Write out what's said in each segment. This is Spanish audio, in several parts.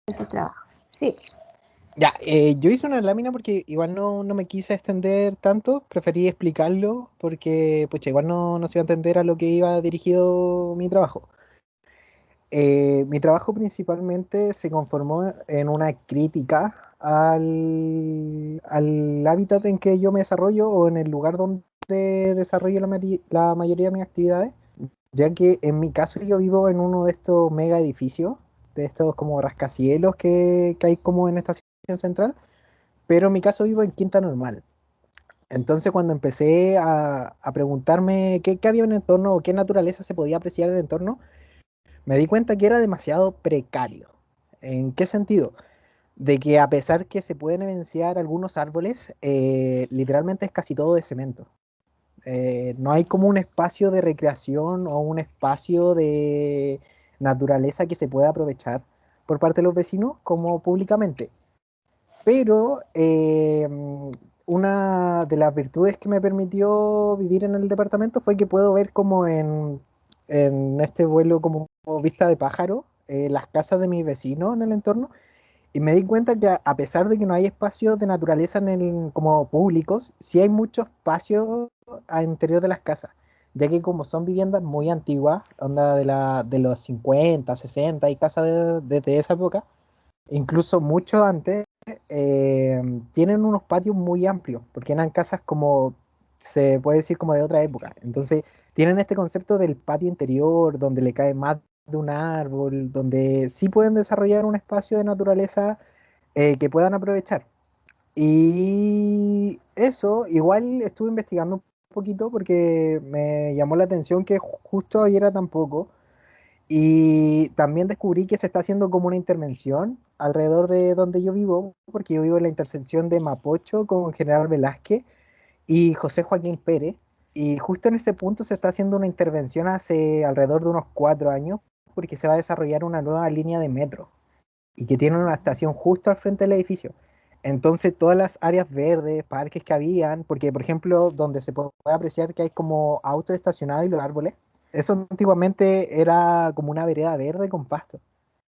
ese trabajo. Sí, Ya, yo hice una lámina porque igual no me quise extender tanto, preferí explicarlo porque pucha, igual no se iba a entender a lo que iba dirigido mi trabajo. Mi trabajo principalmente se conformó en una crítica al hábitat en que yo me desarrollo o en el lugar donde desarrollo la mayoría de mis actividades, ya que en mi caso yo vivo en uno de estos mega edificios, de estos como rascacielos que hay como en Estación Central, pero en mi caso vivo en Quinta Normal. Entonces cuando empecé a preguntarme qué había en el entorno o qué naturaleza se podía apreciar en el entorno, me di cuenta que era demasiado precario. ¿En qué sentido? De que a pesar que se pueden evidenciar algunos árboles, literalmente es casi todo de cemento. No hay como un espacio de recreación o un espacio de naturaleza que se pueda aprovechar por parte de los vecinos como públicamente. Pero una de las virtudes que me permitió vivir en el departamento fue que puedo ver como en este vuelo como vista de pájaro las casas de mis vecinos en el entorno y me di cuenta que a pesar de que no hay espacios de naturaleza como públicos, sí hay mucho espacio al interior de las casas, ya que como son viviendas muy antiguas, onda de los 50 60 y casas desde esa época, incluso mucho antes, tienen unos patios muy amplios, porque eran casas como, se puede decir, como de otra época. Entonces, tienen este concepto del patio interior, donde le cae más de un árbol, donde sí pueden desarrollar un espacio de naturaleza que puedan aprovechar. Y eso, igual estuve investigando un poquito porque me llamó la atención que justo ayer era tan poco. Y también descubrí que se está haciendo como una intervención alrededor de donde yo vivo, porque yo vivo en la intersección de Mapocho con General Velázquez y José Joaquín Pérez. Y justo en ese punto se está haciendo una intervención hace alrededor de unos 4 años, porque se va a desarrollar una nueva línea de metro y que tiene una estación justo al frente del edificio. Entonces todas las áreas verdes, parques que habían, porque por ejemplo donde se puede apreciar que hay como autos estacionados y los árboles, eso antiguamente era como una vereda verde con pasto.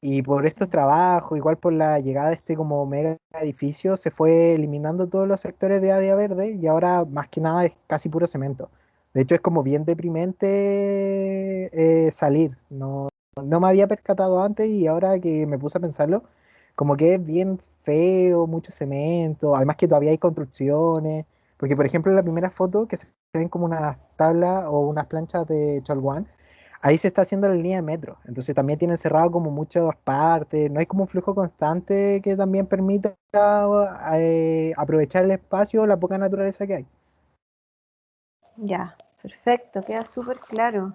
Y por estos trabajos, igual por la llegada de este como mega edificio, se fue eliminando todos los sectores de área verde y ahora más que nada es casi puro cemento. De hecho es como bien deprimente salir. No me había percatado antes y ahora que me puse a pensarlo, como que es bien feo, mucho cemento, además que todavía hay construcciones, porque por ejemplo en la primera foto que se ven como unas tablas o unas planchas de Cholguán, ahí se está haciendo la línea de metro, entonces también tienen cerrado como muchas partes, no hay como un flujo constante que también permita aprovechar el espacio, la poca naturaleza que hay. ya, perfecto, queda súper claro.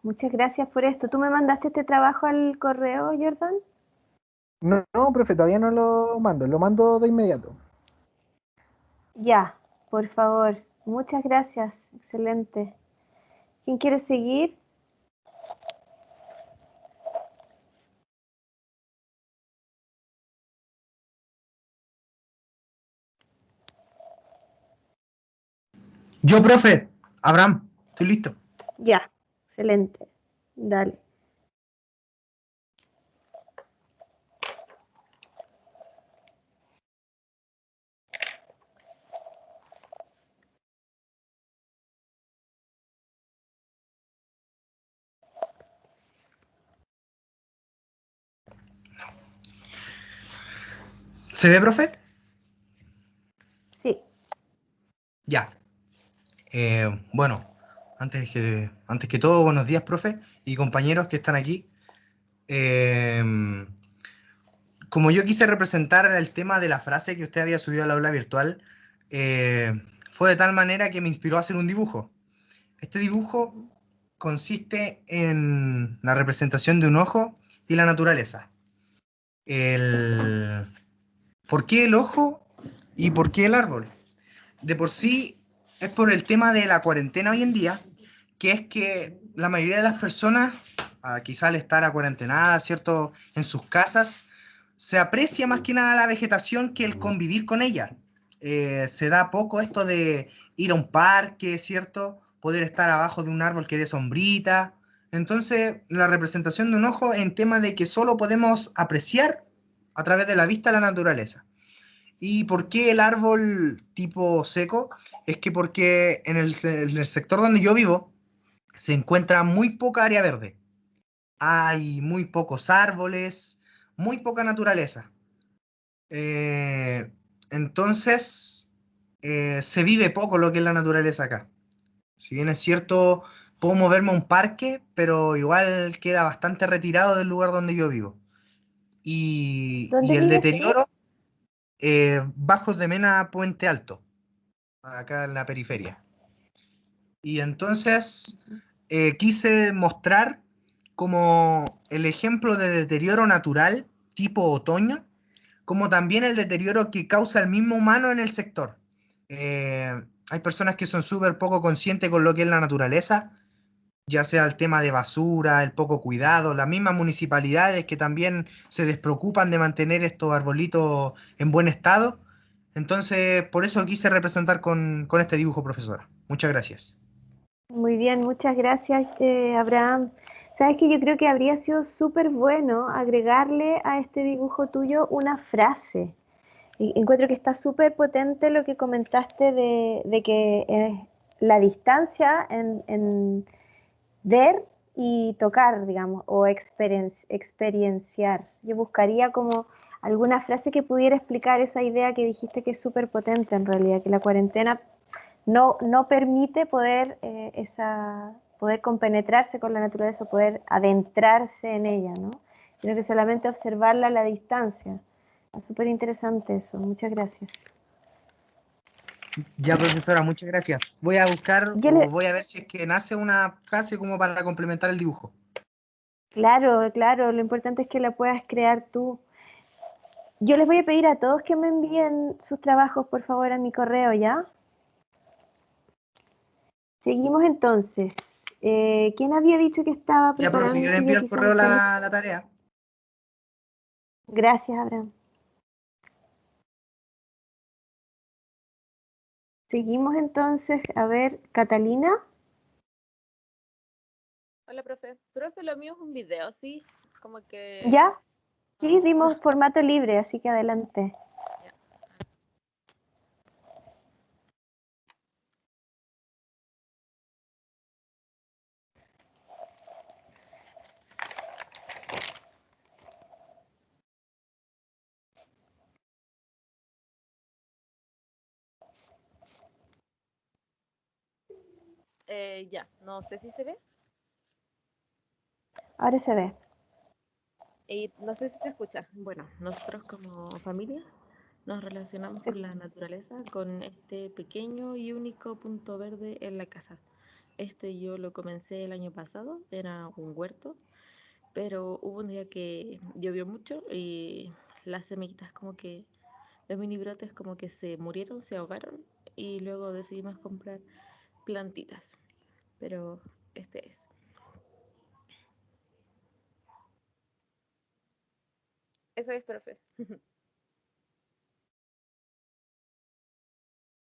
Muchas gracias por esto. ¿Tú me mandaste este trabajo al correo, Jordan? No, profe, todavía no lo mando de inmediato. Ya, por favor. Muchas gracias. Excelente. ¿Quién quiere seguir? Yo, profe, Abraham, estoy listo. Ya, excelente. Dale. ¿Se ve, profe? Sí, Ya. Bueno, antes que todo, buenos días, profe, y compañeros que están aquí. Eh, Como yo quise representar el tema de la frase que usted había subido al aula virtual, fue de tal manera que me inspiró a hacer un dibujo. Este dibujo consiste en la representación de un ojo y la naturaleza. El... ¿Por qué el ojo y por qué el árbol? De por sí es por el tema de la cuarentena hoy en día, que es que la mayoría de las personas, quizá al estar a cuarentenada, ¿cierto?, en sus casas, se aprecia más que nada la vegetación que el convivir con ella. Se da poco esto de ir a un parque, ¿cierto? Poder estar abajo de un árbol que dé sombrita. Entonces, la representación de un ojo en tema de que solo podemos apreciar a través de la vista a la naturaleza. ¿Y por qué el árbol tipo seco? Es que porque en el sector donde yo vivo se encuentra muy poca área verde. Hay muy pocos árboles, muy poca naturaleza. Eh, entonces, se vive poco lo que es la naturaleza acá. Si bien es cierto, puedo moverme a un parque, pero igual queda bastante retirado del lugar donde yo vivo. Y ¿Dónde el vives tú? deterioro, Bajos de Mena, Puente Alto, acá en la periferia. Y entonces quise mostrar como el ejemplo de deterioro natural, tipo otoño, como también el deterioro que causa el mismo humano en el sector. Hay personas que son súper poco conscientes con lo que es la naturaleza, ya sea el tema de basura, el poco cuidado, las mismas municipalidades que también se despreocupan de mantener estos arbolitos en buen estado. Entonces, por eso quise representar con este dibujo, profesora. Muchas gracias. Muy bien, muchas gracias, Abraham. Sabes que yo creo que habría sido súper bueno agregarle a este dibujo tuyo una frase. Y encuentro que está súper potente lo que comentaste de que la distancia en ver y tocar, digamos, o experienciar. Yo buscaría como alguna frase que pudiera explicar esa idea que dijiste que es súper potente en realidad, que la cuarentena no permite poder, poder compenetrarse con la naturaleza, poder adentrarse en ella, ¿no? Sino que solamente observarla a la distancia. Es súper interesante eso, muchas gracias. Ya, profesora, muchas gracias. Voy a buscar Yo o le, voy a ver si es que nace una frase como para complementar el dibujo. claro, claro, lo importante es que la puedas crear tú. Yo les voy a pedir a todos que me envíen sus trabajos, por favor, a mi correo, ¿ya? Seguimos entonces. ¿Quién había dicho que estaba Ya, profe, yo le preparándose? envío Yo al quizás correo está listo. la tarea. Gracias, Abraham. Seguimos entonces, a ver, Catalina. Hola, profe. Profe, lo mío es un video, ¿sí? Como que... ¿Ya? Sí, ah, dimos formato libre, así que adelante. ya. Ya, no sé si se ve. Ahora se ve. Y no sé si se escucha. Bueno, nosotros como familia nos relacionamos Se- con la naturaleza, con este pequeño y único punto verde en la casa. Este yo lo comencé el año pasado, era un huerto, pero hubo un día que llovió mucho y las semillitas como que, los mini brotes como que se murieron, se ahogaron y luego decidimos comprar plantitas. Pero este es. Eso es, profe.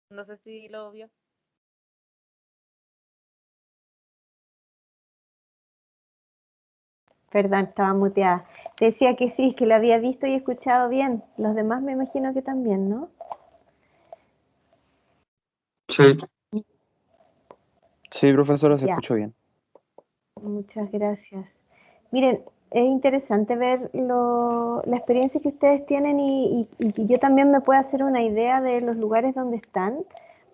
No sé si lo vio. Perdón, estaba muteada. Te decía que sí, que lo había visto y escuchado bien. Los demás me imagino que también, ¿no? Sí, sí, profesora, se Ya, escuchó bien. muchas gracias. Miren, es interesante ver la experiencia que ustedes tienen y que yo también me pueda hacer una idea de los lugares donde están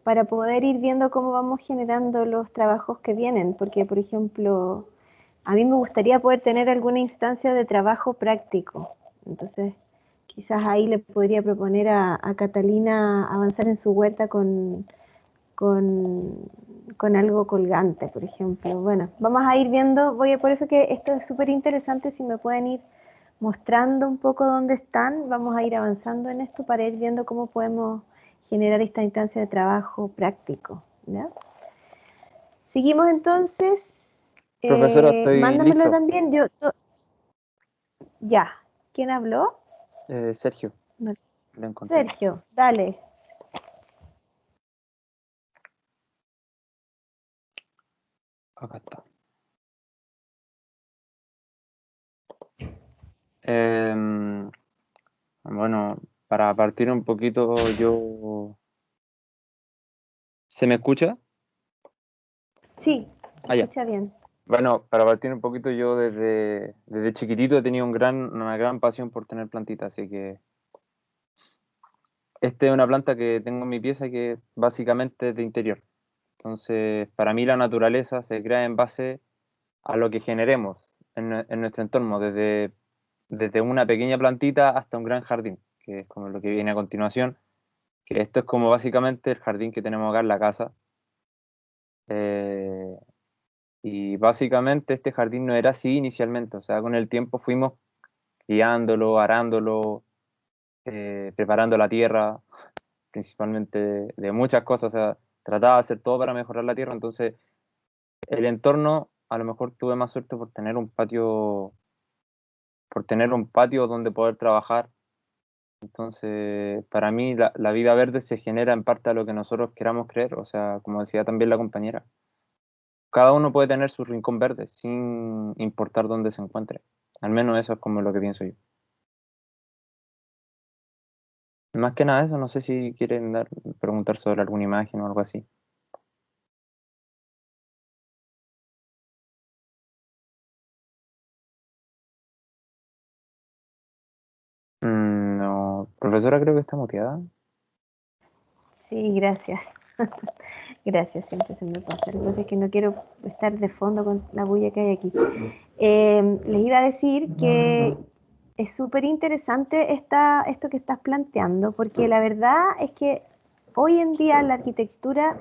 para poder ir viendo cómo vamos generando los trabajos que vienen. Porque, por ejemplo, a mí me gustaría poder tener alguna instancia de trabajo práctico. Entonces, quizás ahí le podría proponer a Catalina avanzar en su huerta con, con algo colgante, por ejemplo. Bueno, vamos a ir viendo, por eso que esto es súper interesante, si me pueden ir mostrando un poco dónde están, vamos a ir avanzando en esto para ir viendo cómo podemos generar esta instancia de trabajo práctico. ¿Ya? Seguimos entonces, Profesora, estoy mándamelo listo. también, ya, ¿quién habló? Sergio, No. lo encontré. Sergio, dale. Acá está. Em, Bueno, para partir un poquito, yo... ¿Se me escucha? Sí, se Ah, ya. escucha bien. Bueno, para partir un poquito, yo desde chiquitito he tenido una gran pasión por tener plantitas, así que esta es una planta que tengo en mi pieza que básicamente es de interior. Entonces, para mí la naturaleza se crea en base a lo que generemos en nuestro entorno, desde una pequeña plantita hasta un gran jardín, que es como lo que viene a continuación, que esto es como básicamente el jardín que tenemos acá en la casa. Eh, y básicamente este jardín no era así inicialmente, o sea, con el tiempo fuimos criándolo, arándolo, preparando la tierra, principalmente de muchas cosas, o sea, trataba de hacer todo para mejorar la tierra, entonces el entorno, a lo mejor tuve más suerte por tener un patio donde poder trabajar. Entonces, para mí la vida verde se genera en parte a lo que nosotros queramos creer, o sea, como decía también la compañera, cada uno puede tener su rincón verde sin importar dónde se encuentre. Al menos eso es como lo que pienso yo. Más que nada eso, no sé si quieren preguntar sobre alguna imagen o algo así. No, profesora creo que está muteada. Sí, gracias. Gracias, siempre se me pasa. Lo que pasa es que no quiero estar de fondo con la bulla que hay aquí. Les iba a decir que es súper interesante esto que estás planteando, porque la verdad es que hoy en día la arquitectura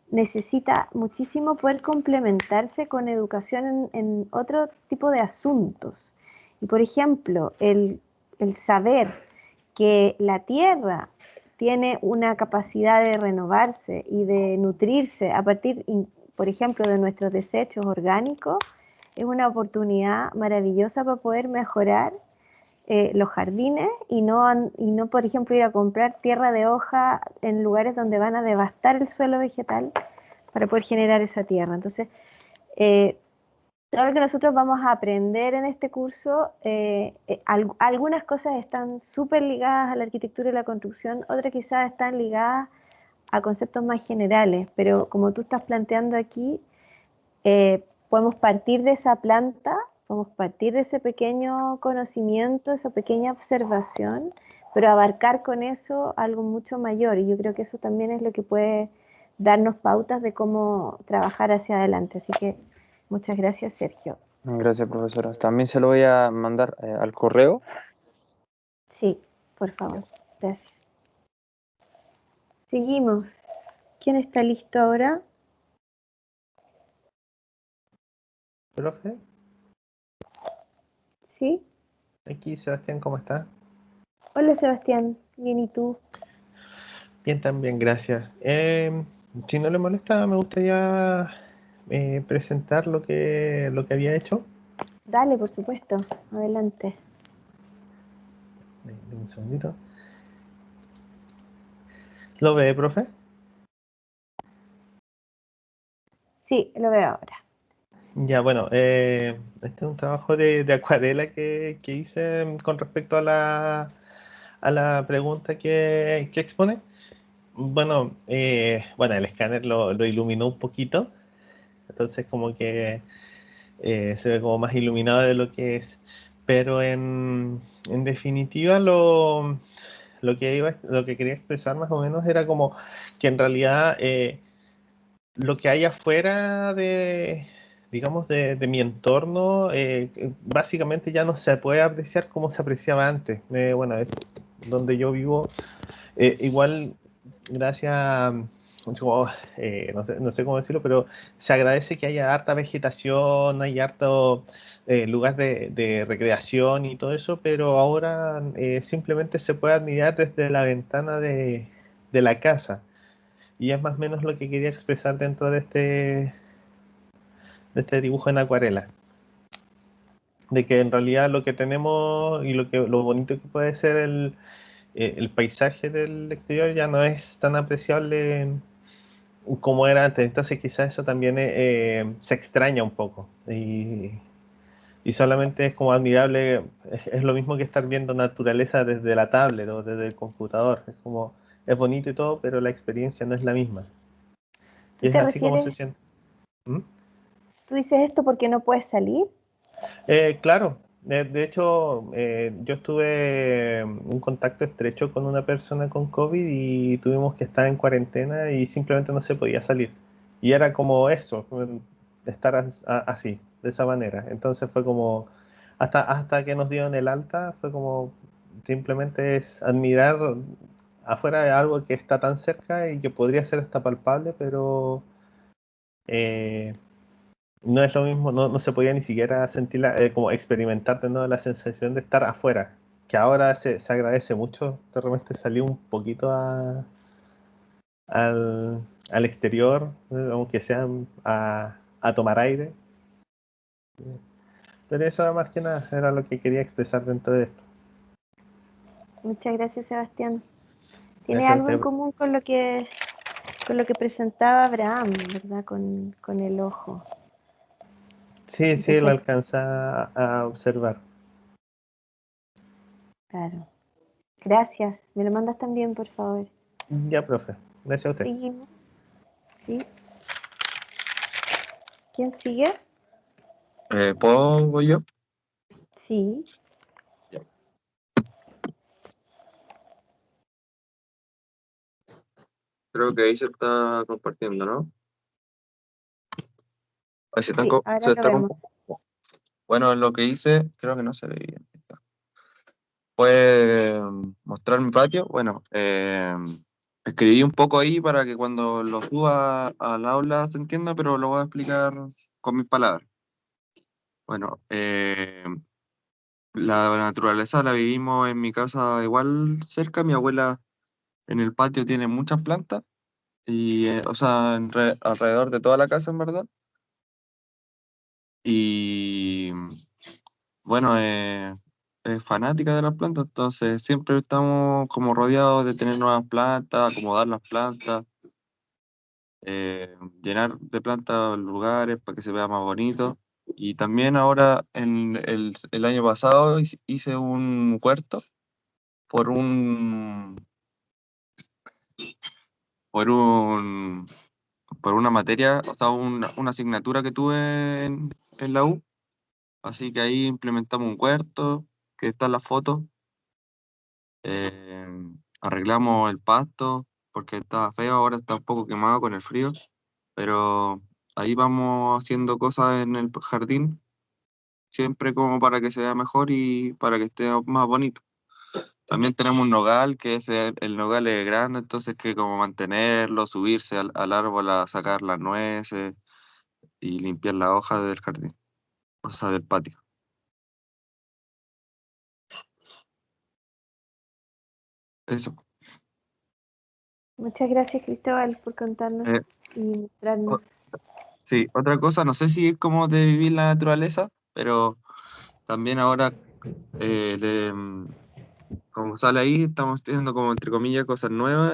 necesita muchísimo poder complementarse con educación en otro tipo de asuntos. Y por ejemplo, el saber que la tierra tiene una capacidad de renovarse y de nutrirse a partir, por ejemplo, de nuestros desechos orgánicos, es una oportunidad maravillosa para poder mejorar los jardines y no, por ejemplo, ir a comprar tierra de hoja en lugares donde van a devastar el suelo vegetal para poder generar esa tierra. Entonces, eh, todo lo que nosotros vamos a aprender en este curso, algunas cosas están súper ligadas a la arquitectura y la construcción, otras quizás están ligadas a conceptos más generales, pero como tú estás planteando aquí, podemos partir de esa planta, podemos partir de ese pequeño conocimiento, esa pequeña observación, pero abarcar con eso algo mucho mayor. Y yo creo que eso también es lo que puede darnos pautas de cómo trabajar hacia adelante. Así que muchas gracias, Sergio. Gracias, profesora. También se lo voy a mandar al correo. Sí, por favor. Gracias. Seguimos. ¿Quién está listo ahora? Profe, ¿Sí? aquí Sebastián, ¿cómo está? Hola, Sebastián. Bien, ¿y tú? Bien, también, gracias. Si no le molesta, me gustaría presentar lo que había hecho. Dale, por supuesto. Adelante. Deme un segundito. ¿Lo ve, profe? Sí, lo veo ahora. Ya, bueno, este es un trabajo de acuarela que hice con respecto a la pregunta que expone. Bueno, bueno, el escáner lo iluminó un poquito, entonces como que se ve como más iluminado de lo que es. Pero en definitiva lo que quería expresar más o menos era como que en realidad lo que hay afuera digamos, de mi entorno, básicamente ya no se puede apreciar como se apreciaba antes. Bueno, es donde yo vivo, igual gracias a, no sé cómo decirlo, pero se agradece que haya harta vegetación, hay harto lugar de recreación y todo eso, pero ahora simplemente se puede admirar desde la ventana de la casa. Y es más o menos lo que quería expresar dentro de este dibujo en acuarela. De que en realidad lo que tenemos y lo bonito que puede ser el paisaje del exterior ya no es tan apreciable como era antes. Entonces quizás eso también se extraña un poco. Y Y solamente es como admirable, es lo mismo que estar viendo naturaleza desde la tablet o desde el computador. Es como, es bonito y todo, pero la experiencia no es la misma. Y ¿Tú es te así como refieres, se siente. ¿Mm? tú dices esto porque no puedes salir? Claro, de hecho, yo estuve en un contacto estrecho con una persona con COVID y tuvimos que estar en cuarentena y simplemente no se podía salir. Y era como eso, estar así, de esa manera. Entonces fue como, hasta que nos dieron el alta, fue como simplemente es admirar afuera de algo que está tan cerca y que podría ser hasta palpable, pero eh, no es lo mismo, no se podía ni siquiera sentir como experimentar de nuevo la sensación de estar afuera, que ahora se agradece mucho de repente salir un poquito al exterior, aunque sea a tomar aire. Pero eso más que nada era lo que quería expresar dentro de esto. Muchas gracias, Sebastián. Tiene Gracias a algo en usted. común con lo que presentaba Abraham, ¿verdad? Con el ojo. Sí, sí, lo Entonces, alcanza a observar. claro. Gracias. ¿Me lo mandas también, por favor? Ya, profe. Gracias a usted. Seguimos. ¿Sí? ¿Quién sigue? ¿Puedo yo? Sí. Ya. Creo que ahí se está compartiendo, ¿no? Ahí se, Sí, ahora se lo está vemos. compartiendo. Bueno, lo que hice, creo que no se ve bien. Ahí está. Fue mostrar mi patio. Bueno, escribí un poco ahí para que cuando lo suba al aula se entienda, pero lo voy a explicar con mis palabras. Bueno, la naturaleza la vivimos en mi casa igual cerca. Mi abuela en el patio tiene muchas plantas y, o sea, alrededor de toda la casa, en verdad. Y bueno, es fanática de las plantas, entonces siempre estamos como rodeados de tener nuevas plantas, acomodar las plantas, llenar de plantas lugares para que se vea más bonito. Y también ahora, en el año pasado, hice un huerto por un, por un, por una materia, o sea, una asignatura que tuve en la U. Así que ahí implementamos un huerto, que está en la foto. Eh, Arreglamos el pasto porque estaba feo, ahora está un poco quemado con el frío, pero ahí vamos haciendo cosas en el jardín, siempre como para que se vea mejor y para que esté más bonito. También tenemos un nogal, que es el nogal es grande, entonces que como mantenerlo, subirse al árbol a sacar las nueces y limpiar las hojas del jardín, o sea, del patio. Eso. Muchas gracias, Cristóbal, por contarnos Eh, y mostrarnos. Sí, otra cosa, no sé si es como de vivir la naturaleza, pero también ahora, como sale ahí, estamos teniendo como entre comillas cosas nuevas,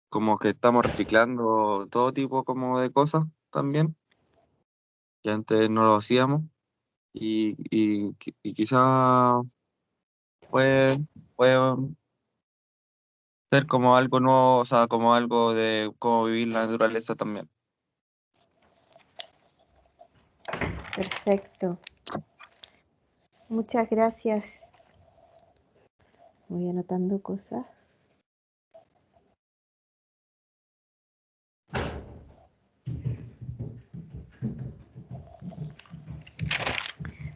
como que estamos reciclando todo tipo como de cosas también, que antes no lo hacíamos, y quizá puede, puede ser como algo nuevo, o sea, como algo de cómo vivir la naturaleza también. Perfecto. Muchas gracias. Voy anotando cosas.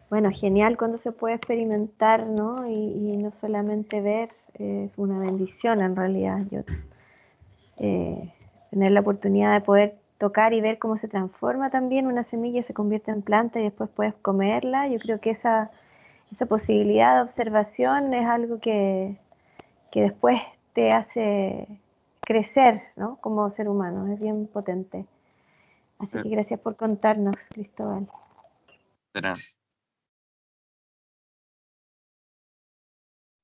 Bueno, genial cuando se puede experimentar, ¿no? Y no solamente ver, es una bendición en realidad. Tener la oportunidad de poder tocar y ver cómo se transforma también una semilla, se convierte en planta y después puedes comerla. Yo creo que esa posibilidad de observación es algo que después te hace crecer, ¿no? Como ser humano, es bien potente. Así Eh, que gracias por contarnos, Cristóbal. Será.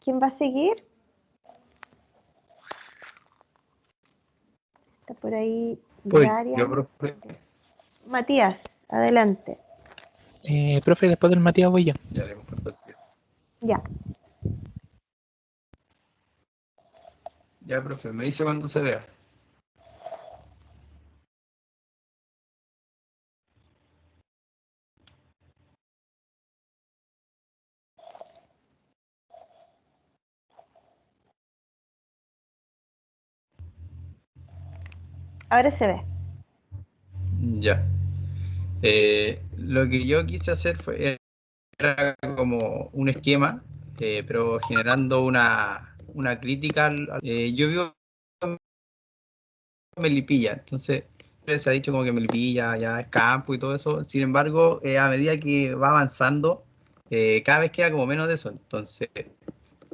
¿Quién va a seguir? Está por ahí Pues yo, Darian. profe, Matías, adelante. Profe, después del Matías voy yo. Ya le comparto el tío. Ya. Ya, profe, me dice cuando se vea. Ahora se ve. Ya. Lo que yo quise hacer era como un esquema, pero generando una crítica. Yo vivo en Melipilla, entonces se ha dicho como que Melipilla ya es campo y todo eso. Sin embargo, a medida que va avanzando, cada vez queda como menos de eso. Entonces,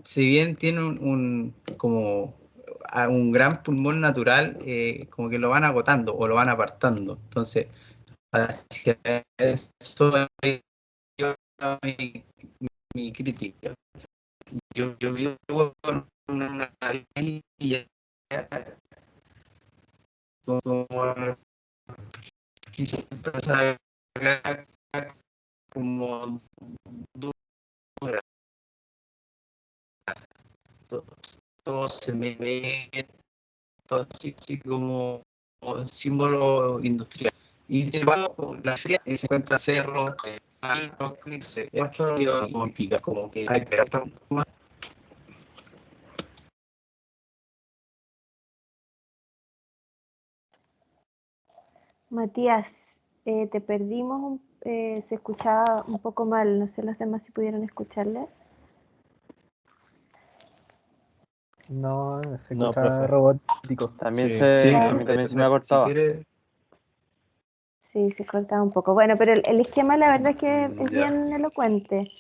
si bien tiene como un gran pulmón natural, como que lo van agotando o lo van apartando. Entonces, hacia eso es mi, mi crítica. Yo vivo con una villa como quise empezar a como dura, todo se me ve todo así como símbolo industrial. Y sin embargo, la feria se encuentra cerro, algo, esto como pica, como que hay que más. Matías, te perdimos, se escuchaba un poco mal, no sé los demás si pudieron escucharle. No, se No, escucha profe. robótico. También Sí, a Claro. mí también se me si cortaba. quieres, Sí, se cortaba un poco. Bueno, pero el esquema la verdad es que es ya, bien elocuente.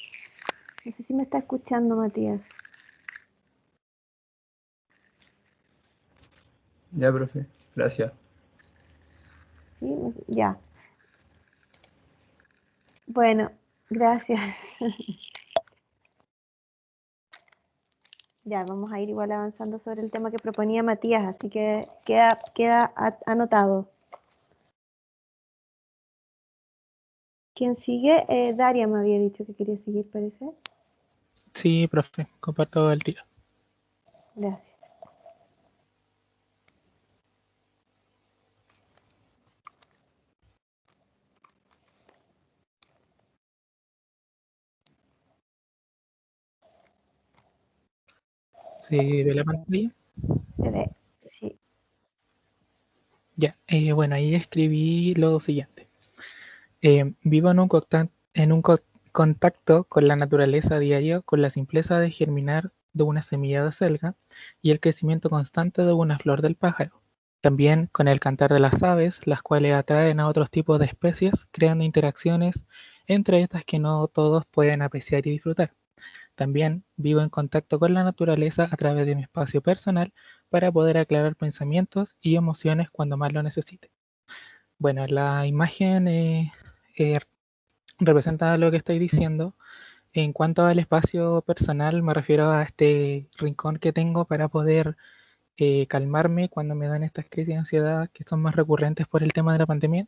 No sé si me está escuchando, Matías. ya, profe, gracias. Sí, ya. Bueno, gracias. Ya, vamos a ir igual avanzando sobre el tema que proponía Matías, así que queda anotado. ¿Quién sigue? Daria me había dicho que quería seguir, parece. Sí, profe, comparto el tiro. Gracias. ¿Se ve la pantalla? Se ve. Sí. Ya, bueno, ahí escribí lo siguiente. Vivo en un contacto con la naturaleza a diario, con la simpleza de germinar de una semilla de selga y el crecimiento constante de una flor del pájaro. También con el cantar de las aves, las cuales atraen a otros tipos de especies, creando interacciones entre estas que no todos pueden apreciar y disfrutar. También vivo en contacto con la naturaleza a través de mi espacio personal para poder aclarar pensamientos y emociones cuando más lo necesite. Bueno, la imagen eh, representa lo que estoy diciendo. En cuanto al espacio personal, me refiero a este rincón que tengo para poder calmarme cuando me dan estas crisis de ansiedad que son más recurrentes por el tema de la pandemia.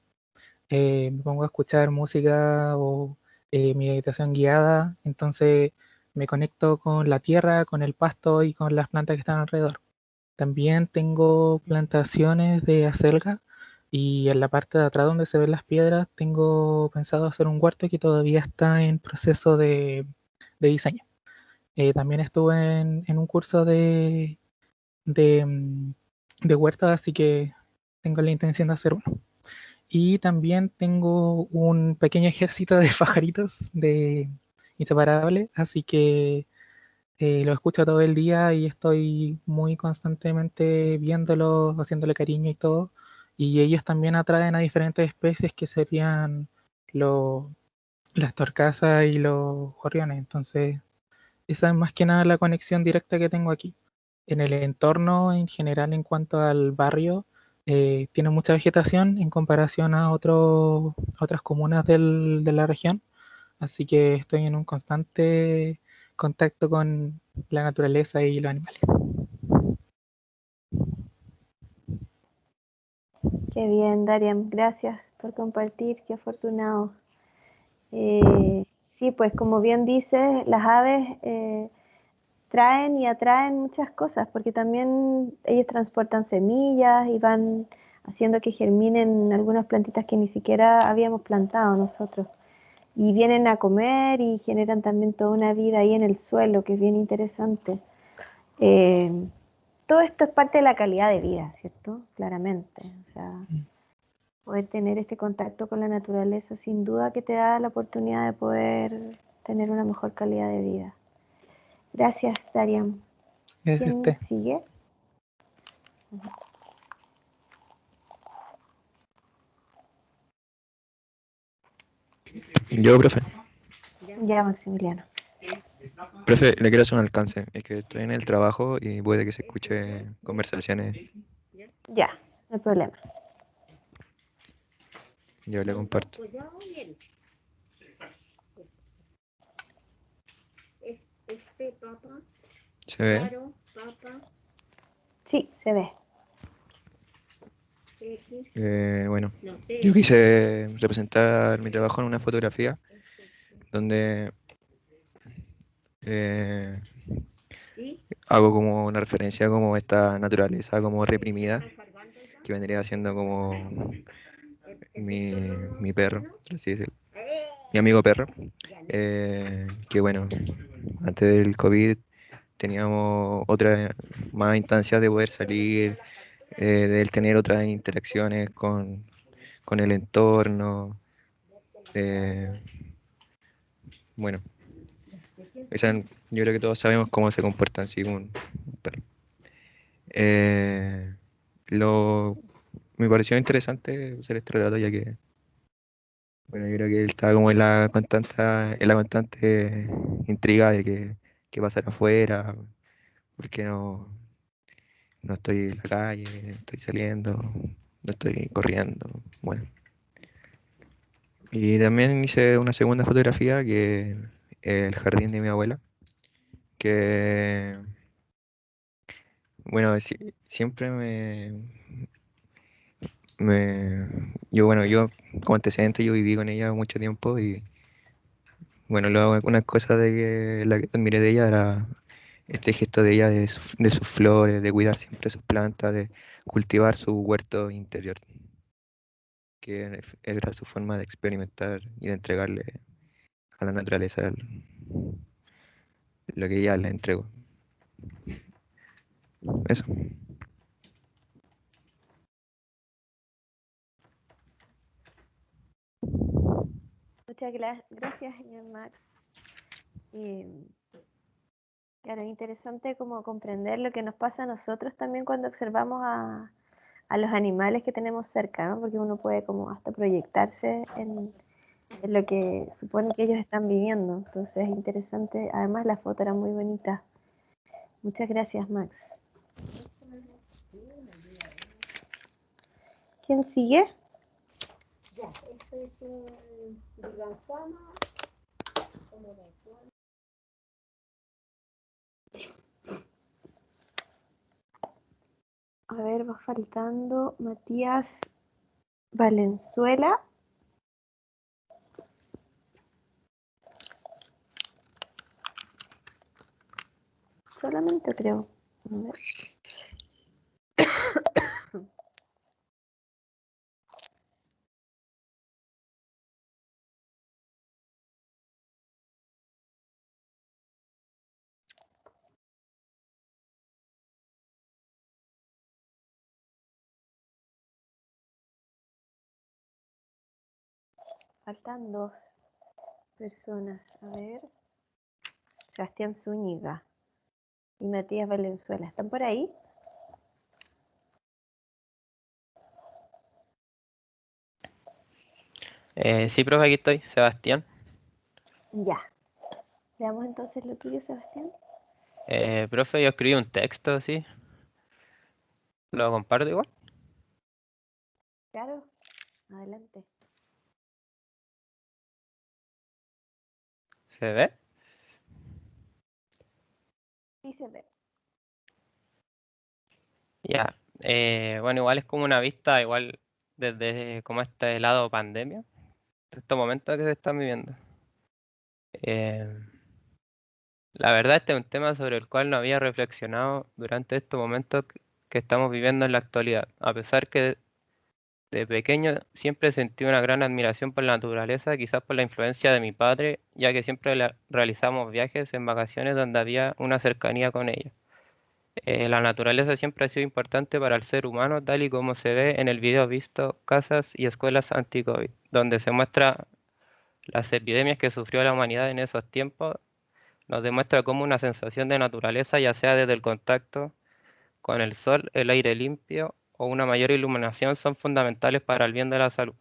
Me pongo a escuchar música o meditación guiada, entonces me conecto con la tierra, con el pasto y con las plantas que están alrededor. También tengo plantaciones de acelga y en la parte de atrás donde se ven las piedras tengo pensado hacer un huerto que todavía está en proceso de diseño. También estuve en un curso de, mm, de huerta, así que tengo la intención de hacer uno. Y también tengo un pequeño ejército de pajaritos de inseparables, así que lo escucho todo el día y estoy muy constantemente viéndolos, haciéndole cariño y todo. Y ellos también atraen a diferentes especies que serían lo- las torcasas y los gorriones. Entonces, esa es más que nada la conexión directa que tengo aquí. En el entorno, en general, en cuanto al barrio, tiene mucha vegetación en comparación a otras comunas de la región. Así que estoy en un constante contacto con la naturaleza y los animales. Qué bien, Darian. Gracias por compartir. Qué afortunado. Eh, sí, pues como bien dices, las aves traen y atraen muchas cosas, porque también ellos transportan semillas y van haciendo que germinen algunas plantitas que ni siquiera habíamos plantado nosotros. Y vienen a comer y generan también toda una vida ahí en el suelo, que es bien interesante. Eh, Todo esto es parte de la calidad de vida, ¿cierto? Claramente. O sea, poder tener este contacto con la naturaleza sin duda que te da la oportunidad de poder tener una mejor calidad de vida. Gracias, Darian. Gracias a ¿Quién usted. sigue? Yo, profe. Ya, Maximiliano. Profe, le quiero hacer un alcance. Es que estoy en el trabajo y puede que se escuche conversaciones. Ya, no hay problema. Yo le comparto. ¿Se ve? Sí, se ve. Bueno, yo quise representar mi trabajo en una fotografía donde eh, hago como una referencia como esta naturaleza como reprimida que vendría siendo como mi perro, por así decirlo, mi amigo perro, que bueno, antes del COVID teníamos otra más instancias de poder salir, de él tener otras interacciones con el entorno. eh, bueno, yo creo que todos sabemos cómo se comporta así un perro. Eh, lo, Me pareció interesante hacer este relato ya que, bueno, yo creo que él estaba como en la constante intriga de qué pasará afuera, porque no estoy en la calle, estoy saliendo, no estoy corriendo. Bueno, y también hice una segunda fotografía que el jardín de mi abuela, que, bueno, siempre yo como antecedente, yo viví con ella mucho tiempo y, bueno, una cosa la que admiré de ella era este gesto de ella de sus flores, de cuidar siempre sus plantas, de cultivar su huerto interior, que era su forma de experimentar y de entregarle a la naturaleza lo que ella le entregó. Eso. Muchas gracias, señor Max. Claro, es interesante como comprender lo que nos pasa a nosotros también cuando observamos a los animales que tenemos cerca, ¿no? Porque uno puede como hasta proyectarse en lo que supone que ellos están viviendo. Entonces es interesante. Además la foto era muy bonita. Muchas gracias, Max. ¿Quién sigue? A ver, va faltando Matías Valenzuela. Solamente creo. A ver. Faltan dos personas. A ver. Sebastián Zúñiga y Matías Valenzuela. ¿Están por ahí? Sí, profe, aquí estoy, Sebastián. Ya. Veamos entonces lo tuyo, Sebastián. Profe, yo escribí un texto, sí. Lo comparto igual. Claro. Adelante. ¿Se ve? Sí se ve. Ya. Bueno, igual es como una vista, igual desde como este lado pandemia. estos momentos que se están viviendo. Eh, la verdad, este es un tema sobre el cual no había reflexionado durante estos momentos que estamos viviendo en la actualidad. A pesar que de pequeño siempre sentí una gran admiración por la naturaleza, quizás por la influencia de mi padre, ya que siempre realizamos viajes en vacaciones donde había una cercanía con ella. La naturaleza siempre ha sido importante para el ser humano, tal y como se ve en el video visto Casas y Escuelas Anti-COVID, donde se muestra las epidemias que sufrió la humanidad en esos tiempos. Nos demuestra cómo una sensación de naturaleza, ya sea desde el contacto con el sol, el aire limpio o una mayor iluminación, son fundamentales para el bien de la salud.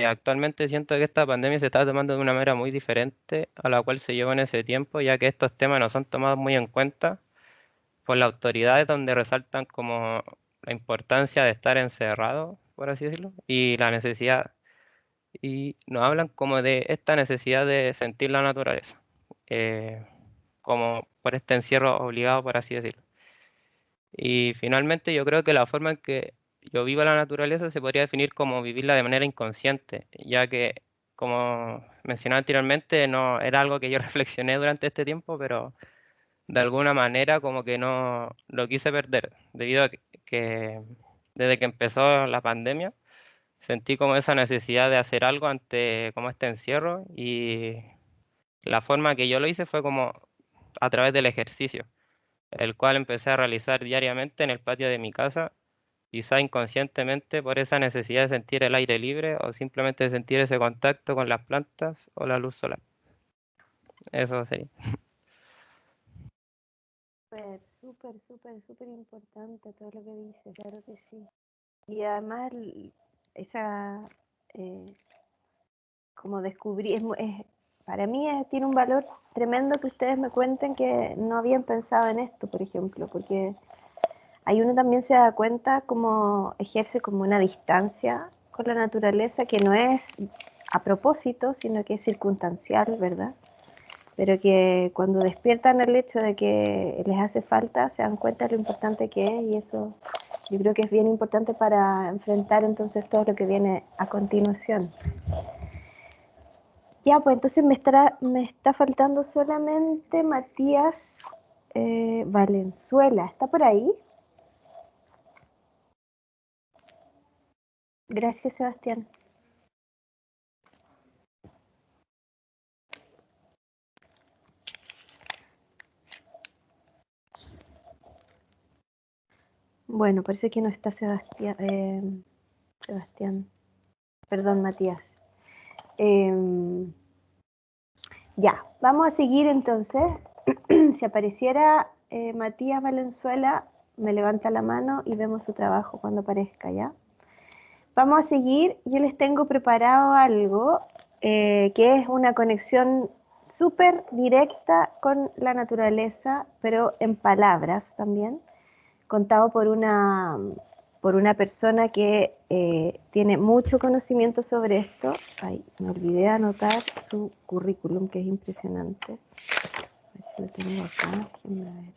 Actualmente siento que esta pandemia se está tomando de una manera muy diferente a la cual se llevó en ese tiempo, ya que estos temas no son tomados muy en cuenta por las autoridades, donde resaltan como la importancia de estar encerrado, por así decirlo, y la necesidad, y nos hablan como de esta necesidad de sentir la naturaleza, eh, como por este encierro obligado, por así decirlo. Y finalmente yo creo que la forma en que yo vivo la naturaleza se podría definir como vivirla de manera inconsciente, ya que, como mencionaba anteriormente, no era algo que yo reflexioné durante este tiempo, pero de alguna manera como que no lo quise perder, debido a que desde que empezó la pandemia sentí como esa necesidad de hacer algo ante como este encierro, y la forma que yo lo hice fue como a través del ejercicio, el cual empecé a realizar diariamente en el patio de mi casa, quizá inconscientemente por esa necesidad de sentir el aire libre o simplemente de sentir ese contacto con las plantas o la luz solar. Eso sería. Súper, súper, súper, súper importante todo lo que dices, claro que sí. Y además esa, eh, como descubrí, para mí tiene un valor tremendo que ustedes me cuenten que no habían pensado en esto, por ejemplo, porque ahí uno también se da cuenta como ejerce como una distancia con la naturaleza que no es a propósito, sino que es circunstancial, ¿verdad? Pero que cuando despiertan el hecho de que les hace falta, se dan cuenta de lo importante que es, y eso yo creo que es bien importante para enfrentar entonces todo lo que viene a continuación. Ya, pues entonces me está faltando solamente Matías Valenzuela. ¿Está por ahí? Gracias, Sebastián. Bueno, parece que no está Sebastián. Sebastián. Perdón, Matías. Ya, vamos a seguir entonces. Si apareciera Matías Valenzuela, me levanta la mano y vemos su trabajo cuando aparezca, ¿ya? Vamos a seguir. Yo les tengo preparado algo que es una conexión súper directa con la naturaleza, pero en palabras también, contado por una persona que tiene mucho conocimiento sobre esto. Ay, me olvidé de anotar su currículum, que es impresionante. A ver si lo tengo acá. Déjenme ver.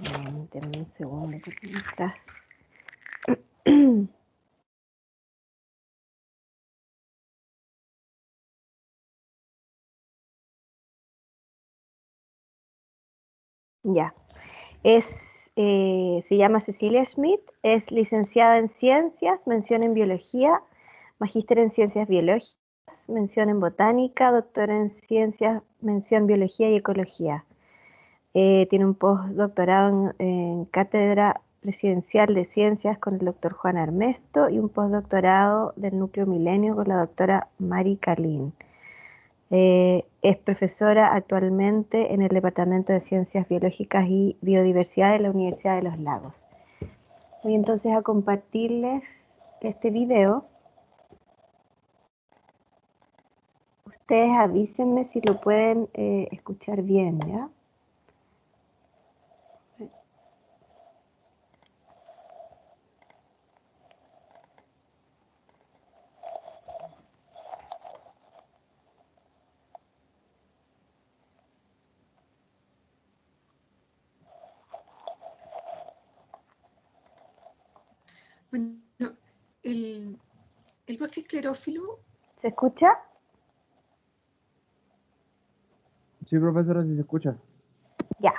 Permítanme un segundo, porque no está. Ya. Se llama Cecilia Schmidt, es licenciada en Ciencias, mención en Biología, magíster en Ciencias Biológicas, mención en Botánica, doctora en Ciencias, mención Biología y Ecología. Tiene un postdoctorado en Cátedra Presidencial de Ciencias con el doctor Juan Armesto y un postdoctorado del Núcleo Milenio con la doctora Mari Calín. Es profesora actualmente en el Departamento de Ciencias Biológicas y Biodiversidad de la Universidad de los Lagos. Voy entonces a compartirles este video. Ustedes avísenme si lo pueden escuchar bien, ¿ya? Bueno, el bosque esclerófilo. ¿Se escucha? Sí, profesora, sí se escucha. Ya.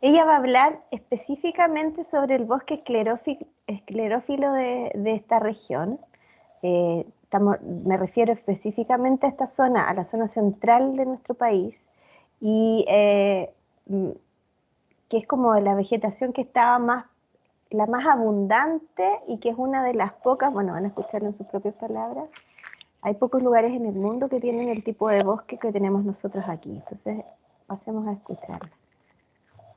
Ella va a hablar específicamente sobre el bosque esclerófilo de esta región. Me refiero específicamente a esta zona, a la zona central de nuestro país, y que es como la vegetación que estaba la más abundante y que es una de las pocas, bueno, van a escucharlo en sus propias palabras. Hay pocos lugares en el mundo que tienen el tipo de bosque que tenemos nosotros aquí. Entonces, pasemos a escucharlo.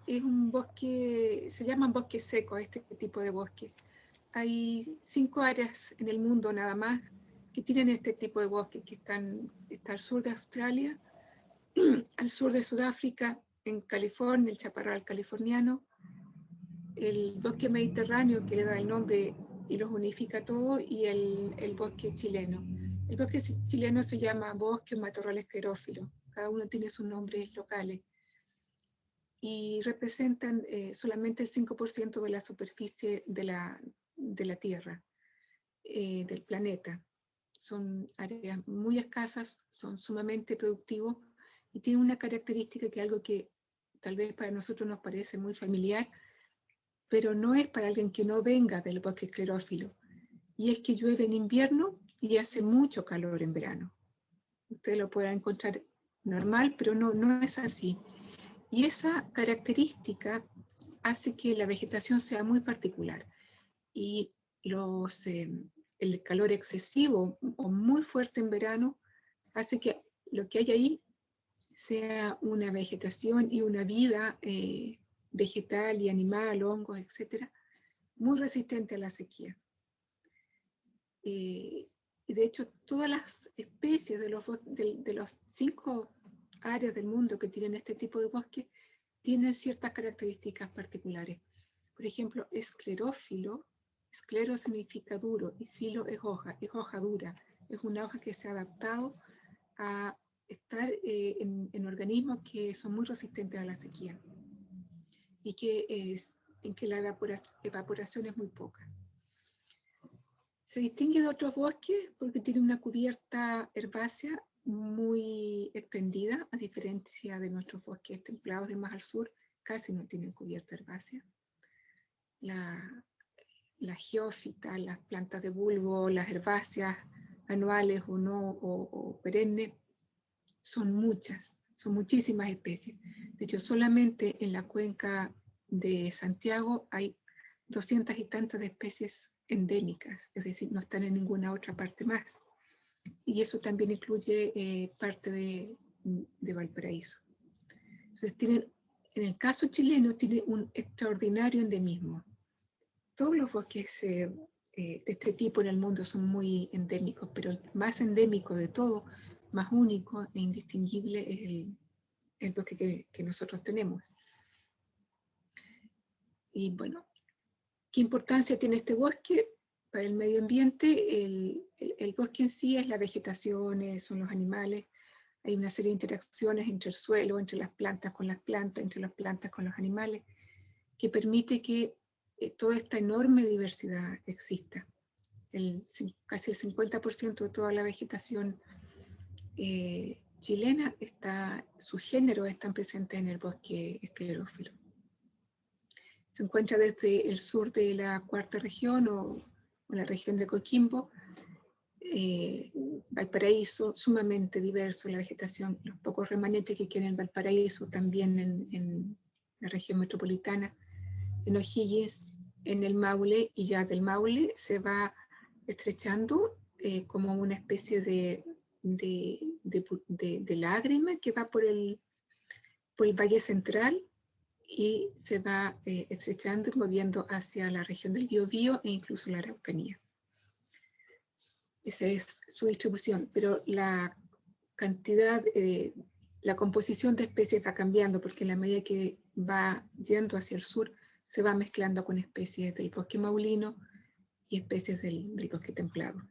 Es un bosque, se llama bosque seco, este tipo de bosque. Hay 5 áreas en el mundo nada más que tienen este tipo de bosque, que está al sur de Australia, al sur de Sudáfrica, en California, el chaparral californiano, el bosque mediterráneo, que le da el nombre y los unifica a todos, y el bosque chileno. El bosque chileno se llama bosque o matorral esclerófilo. Cada uno tiene sus nombres locales. Y representan solamente el 5% de la superficie de la Tierra, del planeta. Son áreas muy escasas, son sumamente productivos y tienen una característica que es algo que tal vez para nosotros nos parece muy familiar, pero no es para alguien que no venga del bosque esclerófilo. Y es que llueve en invierno y hace mucho calor en verano. Ustedes lo podrán encontrar normal, pero no es así. Y esa característica hace que la vegetación sea muy particular. Y el calor excesivo o muy fuerte en verano hace que lo que hay ahí sea una vegetación y una vida vegetal y animal, hongos, etcétera, muy resistente a la sequía. Y de hecho, todas las especies de los 5 áreas del mundo que tienen este tipo de bosque tienen ciertas características particulares. Por ejemplo, esclerófilo, esclero significa duro y filo es hoja dura. Es una hoja que se ha adaptado a estar en organismos que son muy resistentes a la sequía y en que la evaporación es muy poca. Se distingue de otros bosques porque tiene una cubierta herbácea muy extendida, a diferencia de nuestros bosques templados de más al sur, casi no tienen cubierta herbácea. La geófita, las plantas de bulbo, las herbáceas anuales o no, o perennes, son muchísimas especies. De hecho, solamente en la cuenca de Santiago hay 200 y tantas de especies endémicas, es decir, no están en ninguna otra parte más. Y eso también incluye parte de Valparaíso. Entonces, en el caso chileno, tiene un extraordinario endemismo. Todos los bosques de este tipo en el mundo son muy endémicos, pero el más endémico de todo, más único e indistinguible, es el bosque que nosotros tenemos. Y bueno, ¿qué importancia tiene este bosque para el medio ambiente? El bosque en sí es la vegetación, son los animales. Hay una serie de interacciones entre el suelo, entre las plantas con las plantas, entre las plantas con los animales, que permite que toda esta enorme diversidad exista. Casi el 50% de toda la vegetación chilena, sus géneros están presentes en el bosque esclerófilo. Se encuentra desde el sur de la cuarta región o la región de Coquimbo, Valparaíso, sumamente diverso la vegetación, los pocos remanentes que quedan en Valparaíso, también en la región metropolitana, en O'Higgins, en el Maule, y ya del Maule se va estrechando como una especie de lágrima que va por el Valle Central y se va estrechando y moviendo hacia la región del Biobío e incluso la Araucanía. Esa es su distribución, pero la cantidad, la composición de especies va cambiando porque en la medida que va yendo hacia el sur se va mezclando con especies del bosque maulino y especies del bosque templado.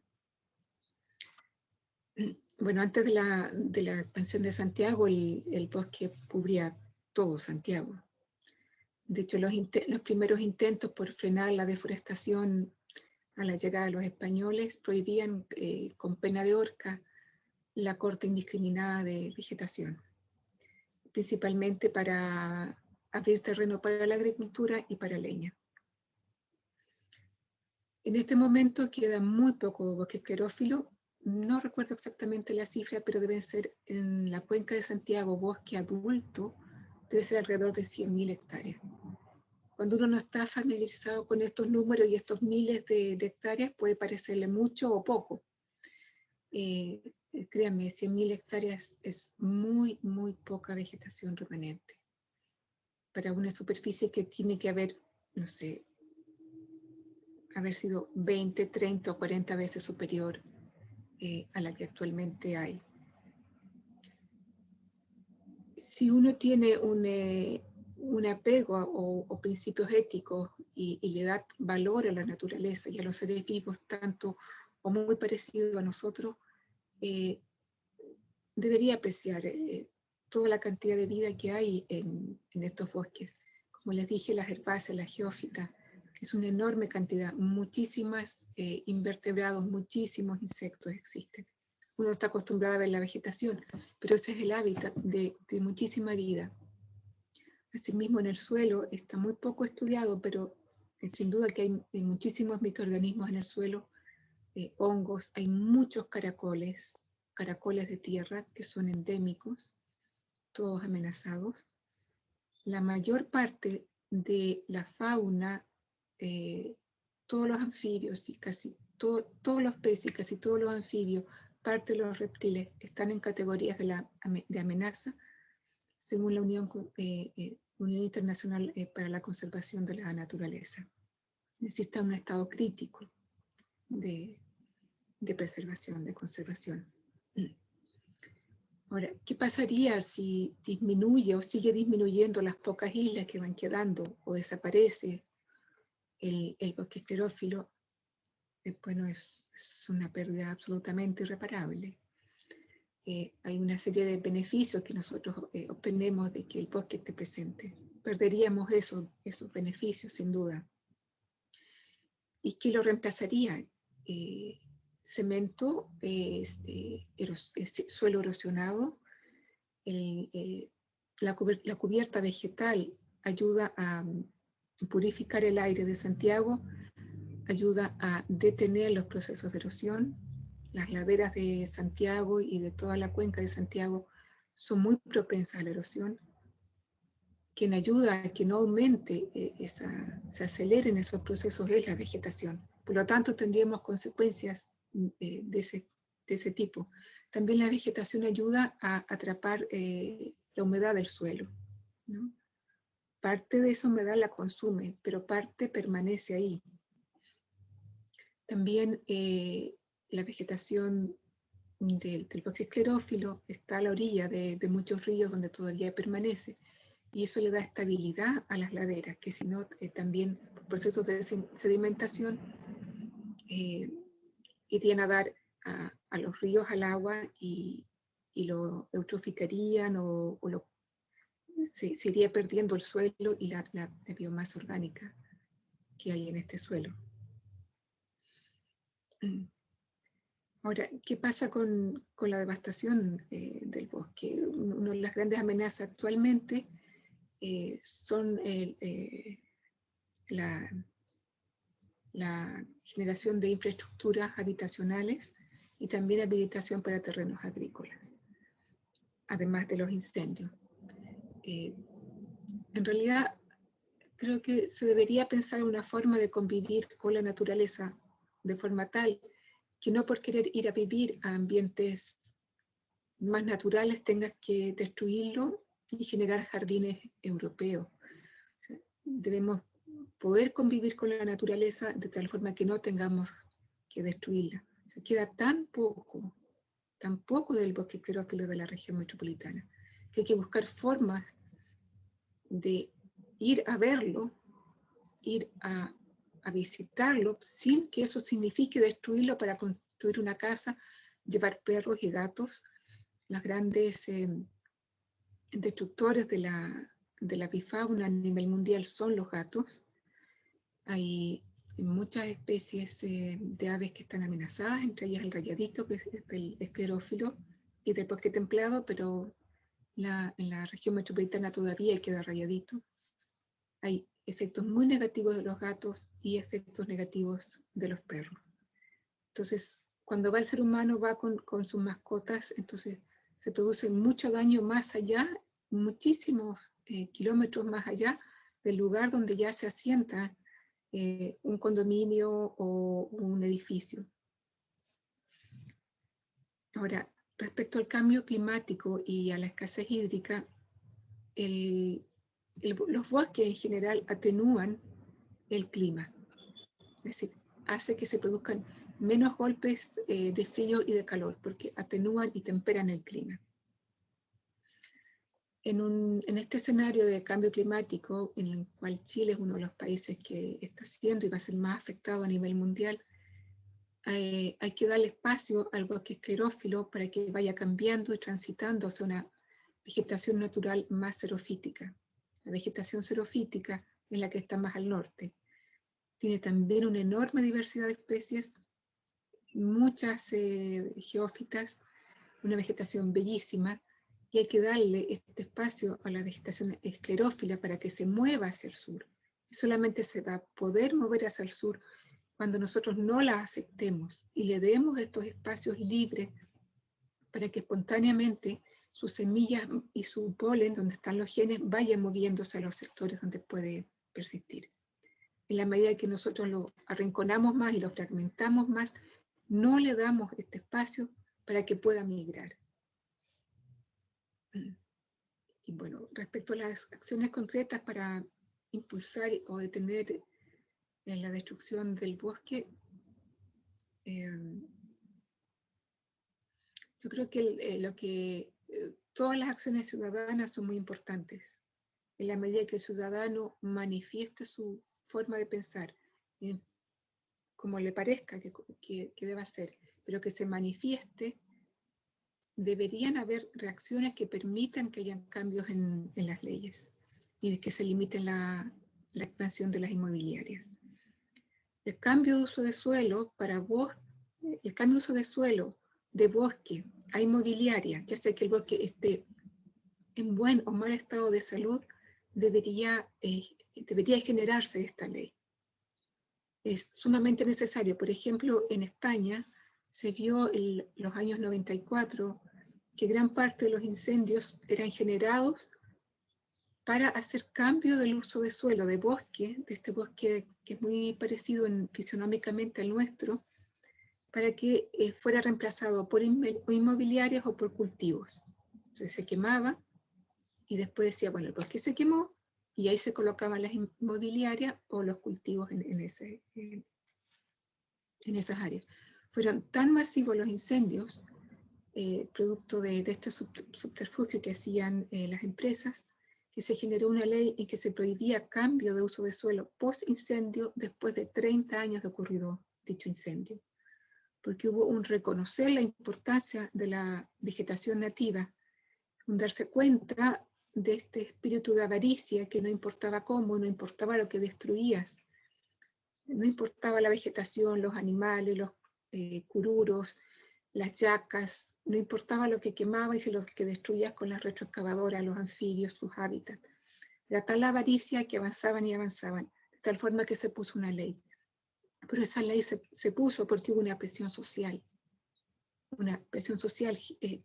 Bueno, antes de la expansión de Santiago, el bosque cubría todo Santiago. De hecho, los primeros intentos por frenar la deforestación a la llegada de los españoles, prohibían con pena de horca la corta indiscriminada de vegetación, principalmente para abrir terreno para la agricultura y para leña. En este momento queda muy poco bosque esclerófilo. No recuerdo exactamente la cifra, pero deben ser en la cuenca de Santiago, bosque adulto, debe ser alrededor de 100.000 hectáreas. Cuando uno no está familiarizado con estos números y estos miles de hectáreas, puede parecerle mucho o poco. Créanme, 100.000 hectáreas es muy, muy poca vegetación remanente. Para una superficie que tiene que haber, no sé, haber sido 20, 30 o 40 veces superior a la que actualmente hay. Si uno tiene un apego o principios éticos y le da valor a la naturaleza y a los seres vivos, tanto o muy parecido a nosotros, debería apreciar toda la cantidad de vida que hay en estos bosques. Como les dije, las herbáceas, las geófitas, es una enorme cantidad, muchísimos invertebrados, muchísimos insectos existen. Uno está acostumbrado a ver la vegetación, pero ese es el hábitat de muchísima vida. Asimismo, en el suelo está muy poco estudiado, pero sin duda que hay muchísimos microorganismos en el suelo, hongos, hay muchos caracoles de tierra que son endémicos, todos amenazados. La mayor parte de la fauna, todos los anfibios y casi todos los peces y casi todos los anfibios, parte de los reptiles, están en categorías de amenaza, según la Unión Internacional para la Conservación de la Naturaleza. Es decir, está en un estado crítico de preservación, de conservación. Ahora, ¿qué pasaría si disminuye o sigue disminuyendo las pocas islas que van quedando o desaparece el bosque esclerófilo? Bueno, es una pérdida absolutamente irreparable. Hay una serie de beneficios que nosotros obtenemos de que el bosque esté presente. Perderíamos esos beneficios, sin duda. ¿Y qué lo reemplazaría? Cemento, suelo erosionado, la cubierta vegetal ayuda a purificar el aire de Santiago, ayuda a detener los procesos de erosión. Las laderas de Santiago y de toda la cuenca de Santiago son muy propensas a la erosión. Quien ayuda a que no aumente, se aceleren esos procesos es la vegetación. Por lo tanto, tendríamos consecuencias de ese tipo. También la vegetación ayuda a atrapar la humedad del suelo, ¿no? Parte de esa humedad la consume, pero parte permanece ahí. También la vegetación del bosque esclerófilo está a la orilla de muchos ríos donde todavía permanece, y eso le da estabilidad a las laderas, que si no, también procesos de sedimentación irían a dar a los ríos al agua y lo eutroficarían se iría perdiendo el suelo y la biomasa orgánica que hay en este suelo. Ahora, ¿qué pasa con la devastación del bosque? Una de las grandes amenazas actualmente son la generación de infraestructuras habitacionales y también habilitación para terrenos agrícolas, además de los incendios. En realidad, creo que se debería pensar una forma de convivir con la naturaleza de forma tal que no por querer ir a vivir a ambientes más naturales tengas que destruirlo y generar jardines europeos. O sea, debemos poder convivir con la naturaleza de tal forma que no tengamos que destruirla. O sea, queda tan poco del bosque esclerófilo de la región metropolitana, que hay que buscar formas de ir a verlo, ir a visitarlo, sin que eso signifique destruirlo para construir una casa, llevar perros y gatos. Los grandes destructores de la avifauna a nivel mundial son los gatos. Hay muchas especies de aves que están amenazadas, entre ellas el rayadito, que es el esclerófilo, y del bosque templado, pero en la región metropolitana todavía queda rayadito. Hay efectos muy negativos de los gatos y efectos negativos de los perros. Entonces, cuando va el ser humano, va con sus mascotas, entonces se produce mucho daño más allá, muchísimos kilómetros más allá del lugar donde ya se asienta un condominio o un edificio. Ahora, respecto al cambio climático y a la escasez hídrica, los bosques en general atenúan el clima. Es decir, hace que se produzcan menos golpes de frío y de calor, porque atenúan y temperan el clima. En este escenario de cambio climático, en el cual Chile es uno de los países que está siendo y va a ser más afectado a nivel mundial, hay que darle espacio al bosque esclerófilo para que vaya cambiando y transitando hacia una vegetación natural más xerofítica. La vegetación xerofítica es la que está más al norte. Tiene también una enorme diversidad de especies, muchas geófitas, una vegetación bellísima, y hay que darle este espacio a la vegetación esclerófila para que se mueva hacia el sur. Y solamente se va a poder mover hacia el sur cuando nosotros no la afectemos y le demos estos espacios libres para que espontáneamente sus semillas y su polen, donde están los genes, vayan moviéndose a los sectores donde puede persistir. En la medida que nosotros lo arrinconamos más y lo fragmentamos más, no le damos este espacio para que pueda migrar. Y bueno, respecto a las acciones concretas para impulsar o detener la destrucción del bosque, yo creo que todas las acciones ciudadanas son muy importantes. En la medida que el ciudadano manifieste su forma de pensar, como le parezca que deba ser, pero que se manifieste, deberían haber reacciones que permitan que hayan cambios en las leyes y que se limite la expansión de las inmobiliarias. El cambio de uso de suelo el cambio de uso de suelo de bosque a inmobiliaria, ya sea que el bosque esté en buen o mal estado de salud, debería generarse esta ley. Es sumamente necesario. Por ejemplo, en España se vio en los años 94 que gran parte de los incendios eran generados para hacer cambio del uso de suelo, de este bosque que es muy parecido fisionómicamente al nuestro, para que fuera reemplazado por inmobiliarias o por cultivos. Entonces se quemaba y después decía, bueno, el bosque se quemó y ahí se colocaban las inmobiliarias o los cultivos en esas áreas. Fueron tan masivos los incendios, producto de este subterfugio que hacían las empresas, que se generó una ley en que se prohibía cambio de uso de suelo post-incendio después de 30 años de ocurrido dicho incendio. Porque hubo un reconocer la importancia de la vegetación nativa, un darse cuenta de este espíritu de avaricia que no importaba cómo, no importaba lo que destruías, no importaba la vegetación, los animales, los cururos, las yacas, no importaba lo que quemabas y lo que destruías con las retroexcavadoras, los anfibios, sus hábitats. Era tal la avaricia que avanzaban y avanzaban, de tal forma que se puso una ley. Pero esa ley se puso porque hubo una presión social.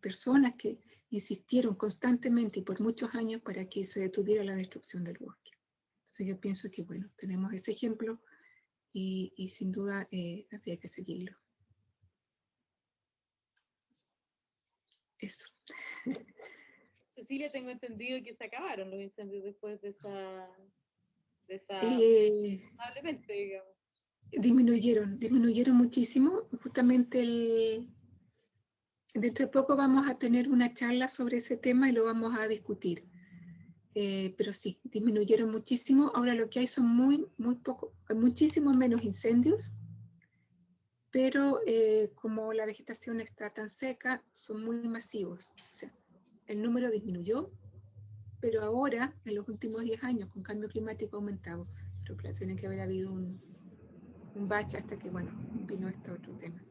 Personas que insistieron constantemente y por muchos años para que se detuviera la destrucción del bosque. Entonces yo pienso que, bueno, tenemos ese ejemplo y sin duda habría que seguirlo. Eso. Cecilia, tengo entendido que se acabaron los incendios después de esa probablemente, digamos. Disminuyeron muchísimo. Justamente dentro de poco vamos a tener una charla sobre ese tema y lo vamos a discutir. Pero sí, disminuyeron muchísimo. Ahora lo que hay son muchísimos menos incendios, pero como la vegetación está tan seca, son muy masivos. O sea, el número disminuyó, pero ahora, en los últimos 10 años, con cambio climático ha aumentado. Pero claro, tiene que haber habido un bache hasta que, bueno, vino este otro tema.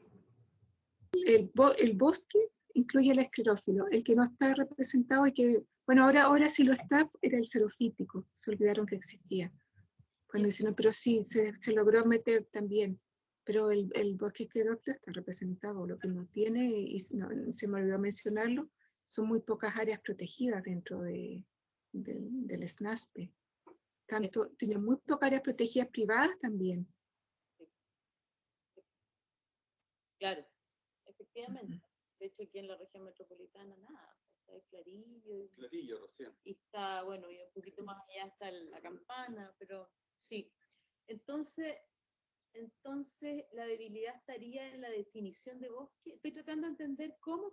El bosque incluye el esclerófilo, el que no está representado y que, bueno, ahora sí lo está, era el xerofítico, se olvidaron que existía. Cuando dicen, no, pero sí, se logró meter también, pero el bosque esclerófilo está representado, lo que no tiene, y no, se me olvidó mencionarlo, son muy pocas áreas protegidas dentro del SNASPE. Tanto, tiene muy pocas áreas protegidas privadas también. Claro, efectivamente. De hecho, aquí en la región metropolitana, nada. O sea, es Clarillo. Clarillo, recién. Y está, bueno, y un poquito más allá está la Campana, pero sí. Entonces, la debilidad estaría en la definición de bosque. Estoy tratando de entender cómo.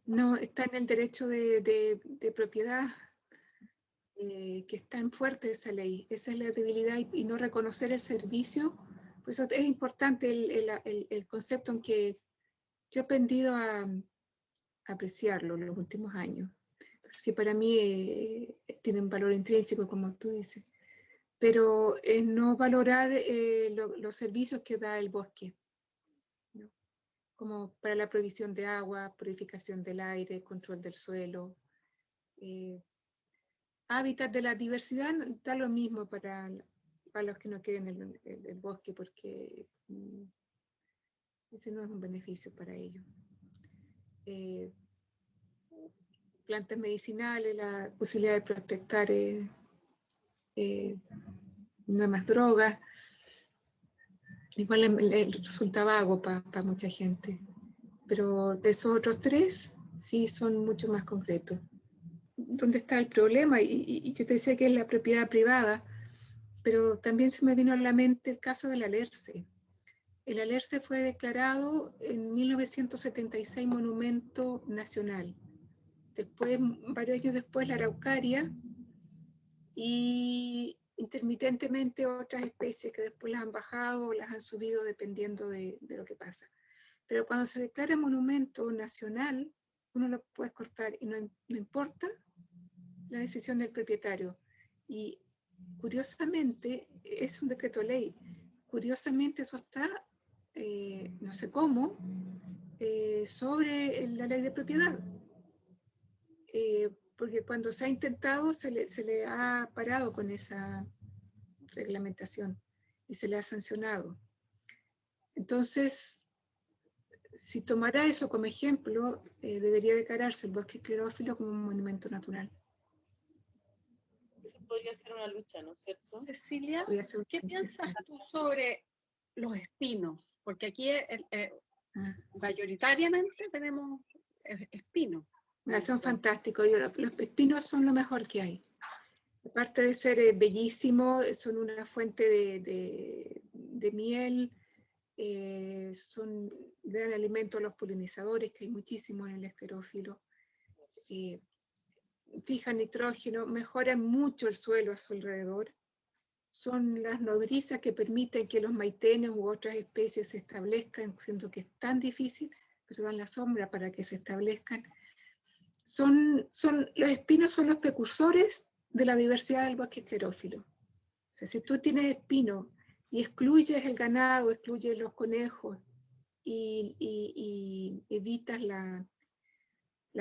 No, está en el derecho de propiedad, que es tan fuerte esa ley. Esa es la debilidad y no reconocer el servicio. Por eso es importante el concepto en que yo he aprendido a apreciarlo en los últimos años. Porque para mí tiene un valor intrínseco, como tú dices. Pero es no valorar los servicios que da el bosque, ¿no? Como para la provisión de agua, purificación del aire, control del suelo, hábitat de la diversidad, da lo mismo para los que no quieren el bosque, porque ese no es un beneficio para ellos. Plantas medicinales, la posibilidad de prospectar nuevas drogas, igual le resulta vago para mucha gente. Pero esos otros tres sí son mucho más concretos. ¿Dónde está el problema? Y yo te decía que es la propiedad privada, pero también se me vino a la mente el caso del Alerce. El Alerce fue declarado en 1976 monumento nacional. Después, varios años después, la Araucaria, y intermitentemente otras especies que después las han bajado o las han subido dependiendo de lo que pasa. Pero cuando se declara monumento nacional, uno lo puede cortar y no importa la decisión del propietario. Y curiosamente, es un decreto ley. Curiosamente eso está, no sé cómo, sobre la ley de propiedad. Porque cuando se ha intentado, se le ha parado con esa reglamentación y se le ha sancionado. Entonces, si tomara eso como ejemplo, debería declararse el bosque esclerófilo como un monumento natural. Eso podría ser una lucha, ¿no es cierto? Cecilia, ¿qué piensas tú sobre los espinos? Porque aquí mayoritariamente tenemos espinos. Son fantásticos, los espinos son lo mejor que hay. Aparte de ser bellísimos, son una fuente de miel, son gran alimento a los polinizadores, que hay muchísimos en el esclerófilo. Fijan nitrógeno, mejoran mucho el suelo a su alrededor. Son las nodrizas que permiten que los maitenes u otras especies se establezcan, siendo que es tan difícil, pero dan la sombra para que se establezcan. Los espinos son los precursores de la diversidad del bosque esclerófilo. O sea, si tú tienes espino y excluyes el ganado, excluyes los conejos y evitas la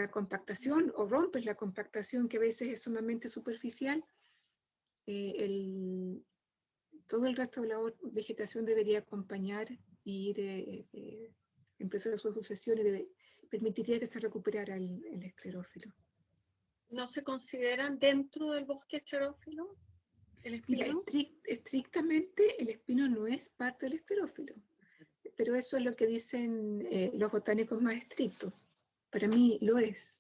compactación o rompes la compactación, que a veces es sumamente superficial, todo el resto de la vegetación debería acompañar y ir en proceso de sucesión y permitiría que se recuperara el esclerófilo. ¿No se consideran dentro del bosque esclerófilo el espino? Mira, estrictamente el espino no es parte del esclerófilo, pero eso es lo que dicen los botánicos más estrictos. Para mí lo es.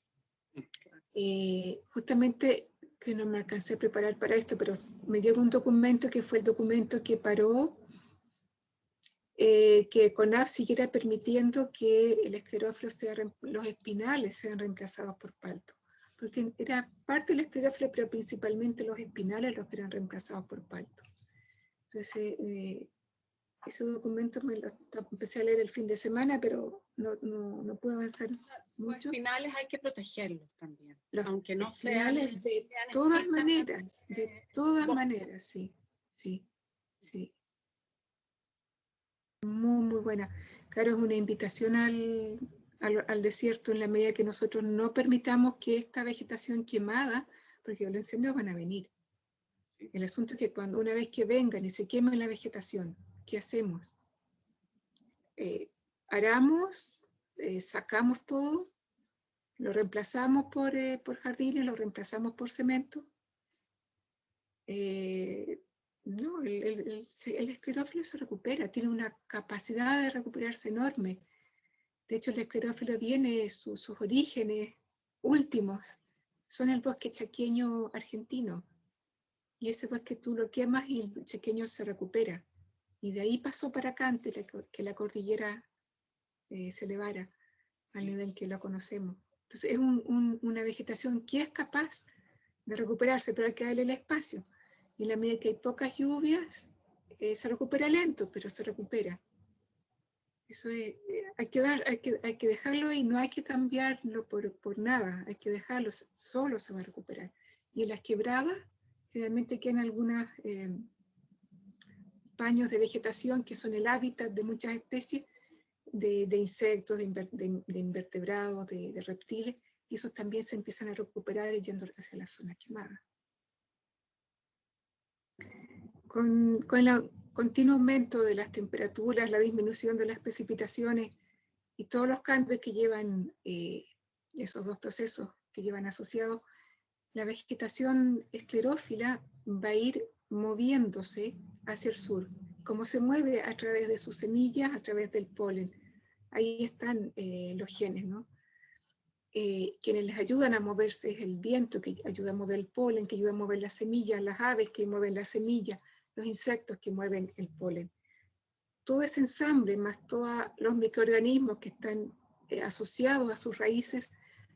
Justamente que no me alcancé a preparar para esto, pero me llegó un documento que fue el documento que paró que CONAF siguiera permitiendo que el esclerófilo los espinales sean reemplazados por palto, porque era parte del esclerófilo, pero principalmente los espinales los que eran reemplazados por palto. Entonces, ese documento empecé a leer el fin de semana, pero no pude avanzar mucho. Los espinales hay que protegerlos también, aunque no sean de todas maneras, sí. muy, muy buena. Claro, es una invitación al desierto en la medida que nosotros no permitamos que esta vegetación quemada, porque los incendios van a venir. El asunto es que una vez que vengan y se queme la vegetación, ¿qué hacemos? Aramos, sacamos todo, lo reemplazamos por jardines, lo reemplazamos por cemento. No, el esclerófilo se recupera, tiene una capacidad de recuperarse enorme. De hecho, el esclerófilo viene, sus orígenes últimos son el bosque chaqueño argentino. Y ese bosque tú lo quemas y el chaqueño se recupera. Y de ahí pasó para acá antes que la cordillera se elevara al nivel que lo conocemos. Entonces es una vegetación que es capaz de recuperarse, pero hay que darle el espacio. Y en la medida que hay pocas lluvias, se recupera lento, pero se recupera. Eso es, hay que dejarlo y no hay que cambiarlo por nada, hay que dejarlo, solo se va a recuperar. Y en las quebradas, generalmente quedan algunos paños de vegetación que son el hábitat de muchas especies de insectos, de invertebrados, de reptiles, y esos también se empiezan a recuperar yendo hacia la zona quemada. Con el continuo aumento de las temperaturas, la disminución de las precipitaciones y todos los cambios que llevan esos dos procesos que llevan asociados, la vegetación esclerófila va a ir moviéndose hacia el sur. Como se mueve a través de sus semillas, a través del polen. Ahí están los genes, ¿no? Quienes les ayudan a moverse es el viento, que ayuda a mover el polen, que ayuda a mover las semillas, las aves que mueven las semillas, los insectos que mueven el polen. Todo ese ensamble, más todos los microorganismos que están asociados a sus raíces,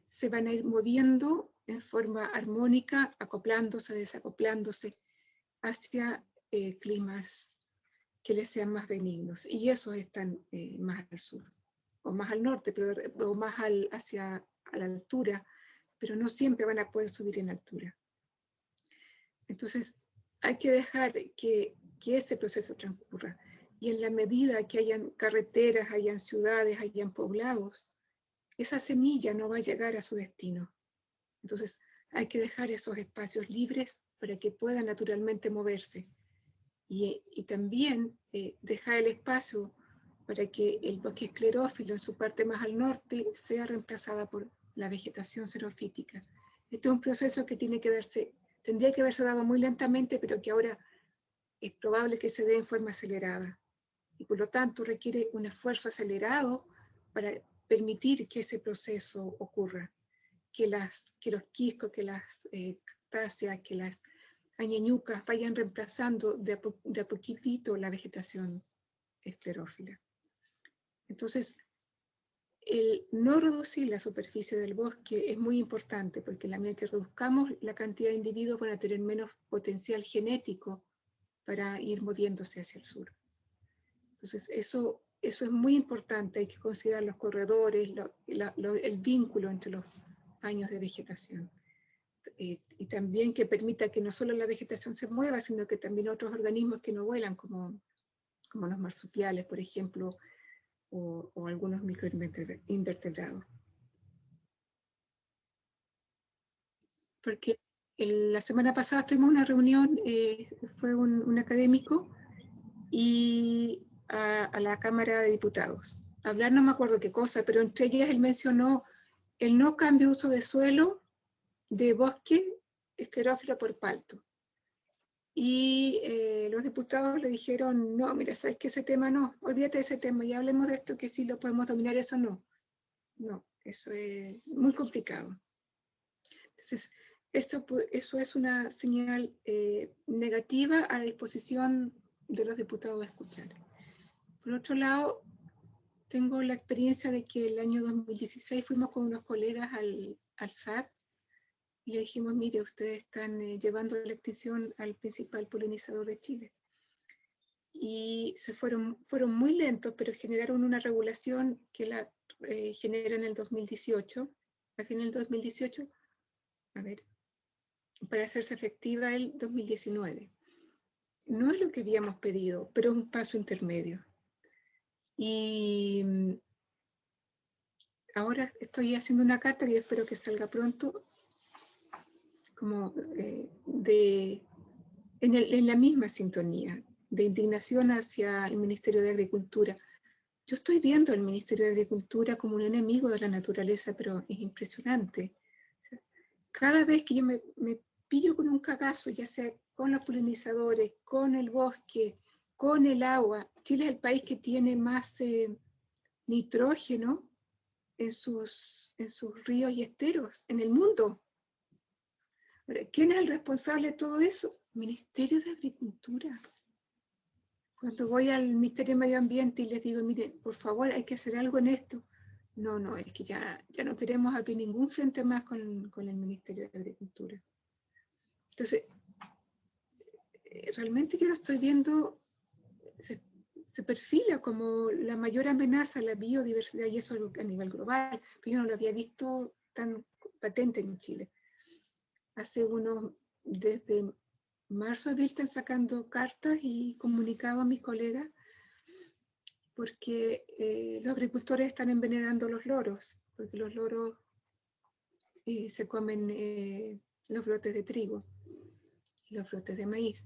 se van a ir moviendo en forma armónica, acoplándose, desacoplándose, hacia climas que les sean más benignos. Y esos están más al sur, o más al norte, o más hacia a la altura, pero no siempre van a poder subir en altura. Entonces, hay que dejar que ese proceso transcurra. Y en la medida que hayan carreteras, hayan ciudades, hayan poblados, esa semilla no va a llegar a su destino. Entonces, hay que dejar esos espacios libres para que puedan naturalmente moverse. Y también dejar el espacio para que el bosque esclerófilo en su parte más al norte sea reemplazada por la vegetación xerofítica. Este es un proceso que tendría que haberse dado muy lentamente, pero que ahora es probable que se dé en forma acelerada. Y por lo tanto requiere un esfuerzo acelerado para permitir que ese proceso ocurra. Que los quiscos, que las cactáceas, que las añeñucas vayan reemplazando de a poquitito la vegetación esclerófila. Entonces, el no reducir la superficie del bosque es muy importante, porque en la medida que reduzcamos la cantidad de individuos van a tener menos potencial genético para ir moviéndose hacia el sur. Entonces, eso es muy importante, hay que considerar los corredores, el vínculo entre los años de vegetación. Y también que permita que no solo la vegetación se mueva, sino que también otros organismos que no vuelan, como los marsupiales, por ejemplo, o algunos microinvertebrados. Porque la semana pasada tuvimos una reunión, fue un académico, y a la Cámara de Diputados. Hablar no me acuerdo qué cosa, pero entre ellas él mencionó el no cambio de uso de suelo de bosque esclerófilo por palto. Y los diputados le dijeron, no, mira, ¿sabes qué? Ese tema no, olvídate de ese tema, ya hablemos de esto, que sí lo podemos dominar, eso no. No, eso es muy complicado. Entonces, eso es una señal negativa a la disposición de los diputados a escuchar. Por otro lado, tengo la experiencia de que el año 2016 fuimos con unos colegas al SAC y le dijimos, mire, ustedes están llevando a la extinción al principal polinizador de Chile. Y fueron muy lentos, pero generaron una regulación que la genera en el 2018, a fin del 2018, para hacerse efectiva el 2019. No es lo que habíamos pedido, pero es un paso intermedio. Y ahora estoy haciendo una carta que yo espero que salga pronto, como en la misma sintonía, de indignación hacia el Ministerio de Agricultura. Yo estoy viendo al Ministerio de Agricultura como un enemigo de la naturaleza, pero es impresionante. O sea, cada vez que yo me pillo con un cagazo, ya sea con los polinizadores, con el bosque, con el agua, Chile es el país que tiene más nitrógeno en sus ríos y esteros en el mundo. ¿Quién es el responsable de todo eso? Ministerio de Agricultura. Cuando voy al Ministerio de Medio Ambiente y les digo, miren, por favor, hay que hacer algo en esto. No, es que ya no queremos abrir ningún frente más con el Ministerio de Agricultura. Entonces, realmente yo lo estoy viendo, se perfila como la mayor amenaza a la biodiversidad, y eso a nivel global, pero yo no lo había visto tan patente en Chile. Desde marzo, abril están sacando cartas y comunicados a mis colegas porque los agricultores están envenenando los loros, porque los loros se comen los brotes de trigo, los brotes de maíz.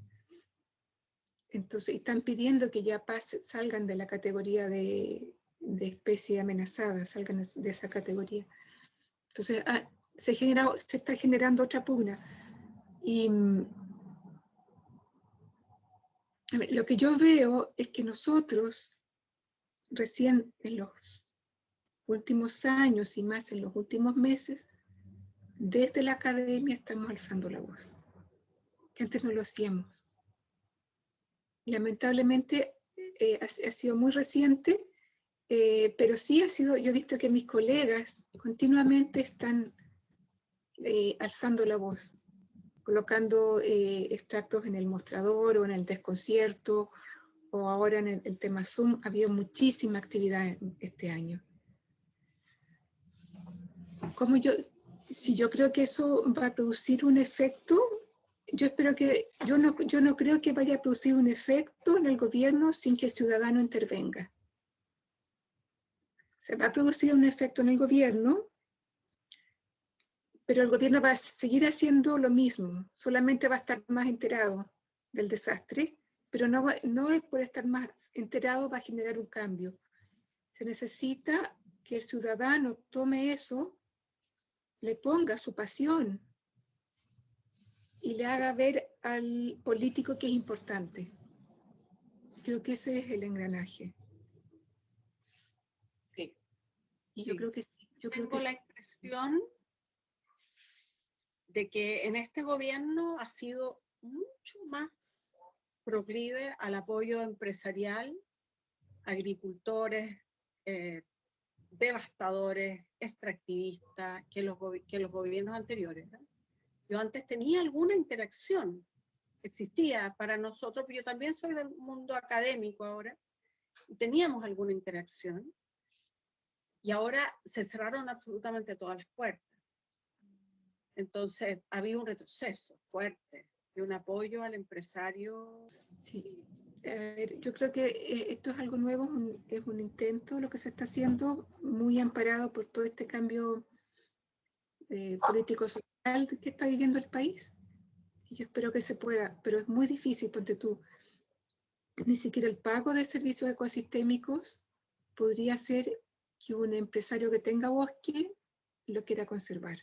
Entonces están pidiendo que ya salgan de la categoría de especie amenazada, salgan de esa categoría. Entonces se está generando otra pugna. Y lo que yo veo es que nosotros, recién en los últimos años y más en los últimos meses, desde la academia estamos alzando la voz, que antes no lo hacíamos. Lamentablemente ha sido muy reciente, pero sí ha sido, yo he visto que mis colegas continuamente están alzando la voz, colocando extractos en el mostrador o en el desconcierto, o ahora en el tema Zoom. Ha habido muchísima actividad este año. Si yo creo que eso va a producir un efecto, yo no creo que vaya a producir un efecto en el gobierno sin que el ciudadano intervenga. Se va a producir un efecto en el gobierno, pero el gobierno va a seguir haciendo lo mismo, solamente va a estar más enterado del desastre, pero no es por estar más enterado va a generar un cambio. Se necesita que el ciudadano tome eso, le ponga su pasión y le haga ver al político que es importante. Creo que ese es el engranaje. Sí. Y yo creo que sí. Tengo la impresión de que en este gobierno ha sido mucho más proclive al apoyo empresarial, agricultores, devastadores, extractivistas, que los gobiernos anteriores, ¿no? Yo antes tenía alguna interacción, existía para nosotros, pero yo también soy del mundo académico ahora, y teníamos alguna interacción, y ahora se cerraron absolutamente todas las puertas. Entonces había un retroceso fuerte y un apoyo al empresario. Sí. Yo creo que esto es algo nuevo, es un intento lo que se está haciendo, muy amparado por todo este cambio político-social que está viviendo el país. Y yo espero que se pueda, pero es muy difícil, ponte tú. Ni siquiera el pago de servicios ecosistémicos podría ser que un empresario que tenga bosque lo quiera conservar,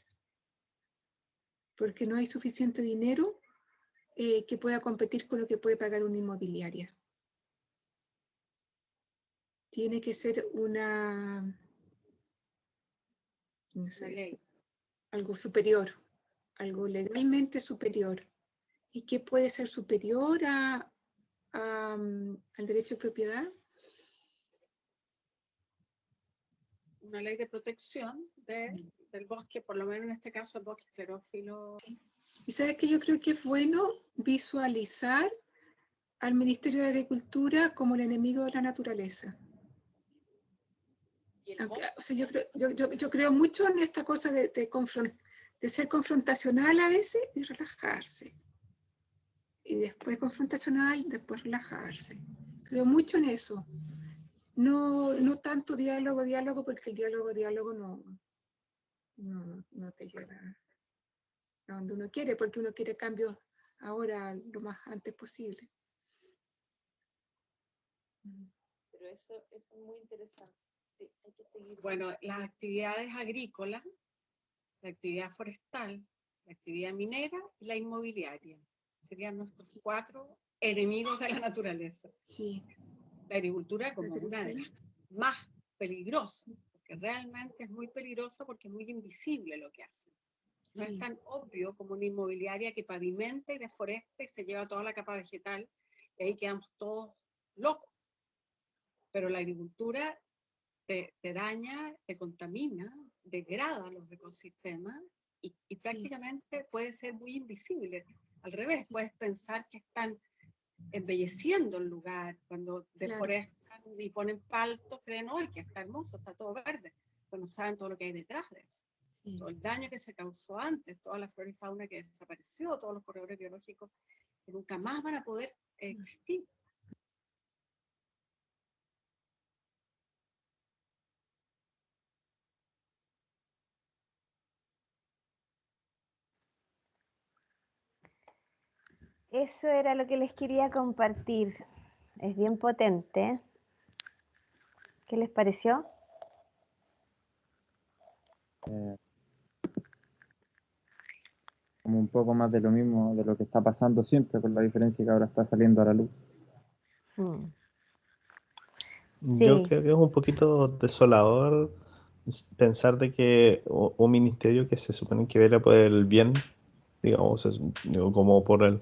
porque no hay suficiente dinero que pueda competir con lo que puede pagar una inmobiliaria. Tiene que ser no sé, ley, algo superior, algo legalmente superior. ¿Y qué puede ser superior al derecho de propiedad? Una ley de protección del bosque, por lo menos en este caso el bosque esclerófilo. Y sabes que yo creo que es bueno visualizar al Ministerio de Agricultura como el enemigo de la naturaleza. Aunque, o sea, yo creo mucho en esta cosa de ser confrontacional a veces y relajarse. Y después confrontacional, después relajarse. Creo mucho en eso. no tanto diálogo, porque el diálogo no te lleva a donde uno quiere, porque uno quiere cambios ahora lo más antes posible. Pero eso es muy interesante. Sí, hay que seguir. Bueno, las actividades agrícolas, la actividad forestal, la actividad minera y la inmobiliaria. Serían nuestros 4 enemigos de la naturaleza. Sí. La agricultura como una de las más peligrosas, porque realmente es muy peligrosa porque es muy invisible lo que hace. No es tan obvio como una inmobiliaria que pavimenta y deforesta y se lleva toda la capa vegetal y ahí quedamos todos locos. Pero la agricultura te daña, te contamina, degrada los ecosistemas y prácticamente puede ser muy invisible. Al revés, puedes pensar que están embelleciendo el lugar. Cuando deforestan y ponen paltos, creen, ¡ay, que está hermoso, está todo verde! Pero no saben todo lo que hay detrás de eso. Todo el daño que se causó antes, toda la flora y fauna que desapareció, todos los corredores biológicos que nunca más van a poder existir. Eso era lo que les quería compartir. Es bien potente. ¿Qué les pareció? Como un poco más de lo mismo, de lo que está pasando siempre, con la diferencia que ahora está saliendo a la luz. Yo creo que es un poquito desolador pensar de que un ministerio que se supone que vela por el bien, digamos, digo, como por el,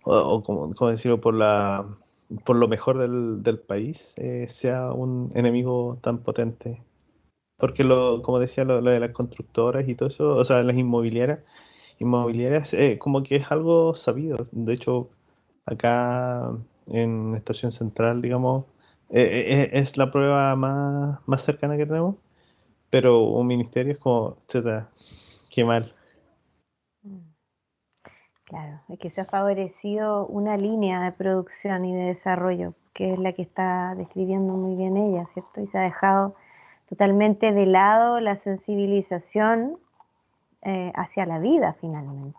o como, ¿cómo decirlo? Por lo mejor del país, sea un enemigo tan potente. Porque como decía, lo de las constructoras y todo eso, o sea, las inmobiliarias, como que es algo sabido. De hecho, acá en Estación Central, digamos, es la prueba más cercana que tenemos, pero un ministerio es como, chuta, qué mal. Claro, es que se ha favorecido una línea de producción y de desarrollo, que es la que está describiendo muy bien ella, ¿cierto? Y se ha dejado totalmente de lado la sensibilización hacia la vida, finalmente.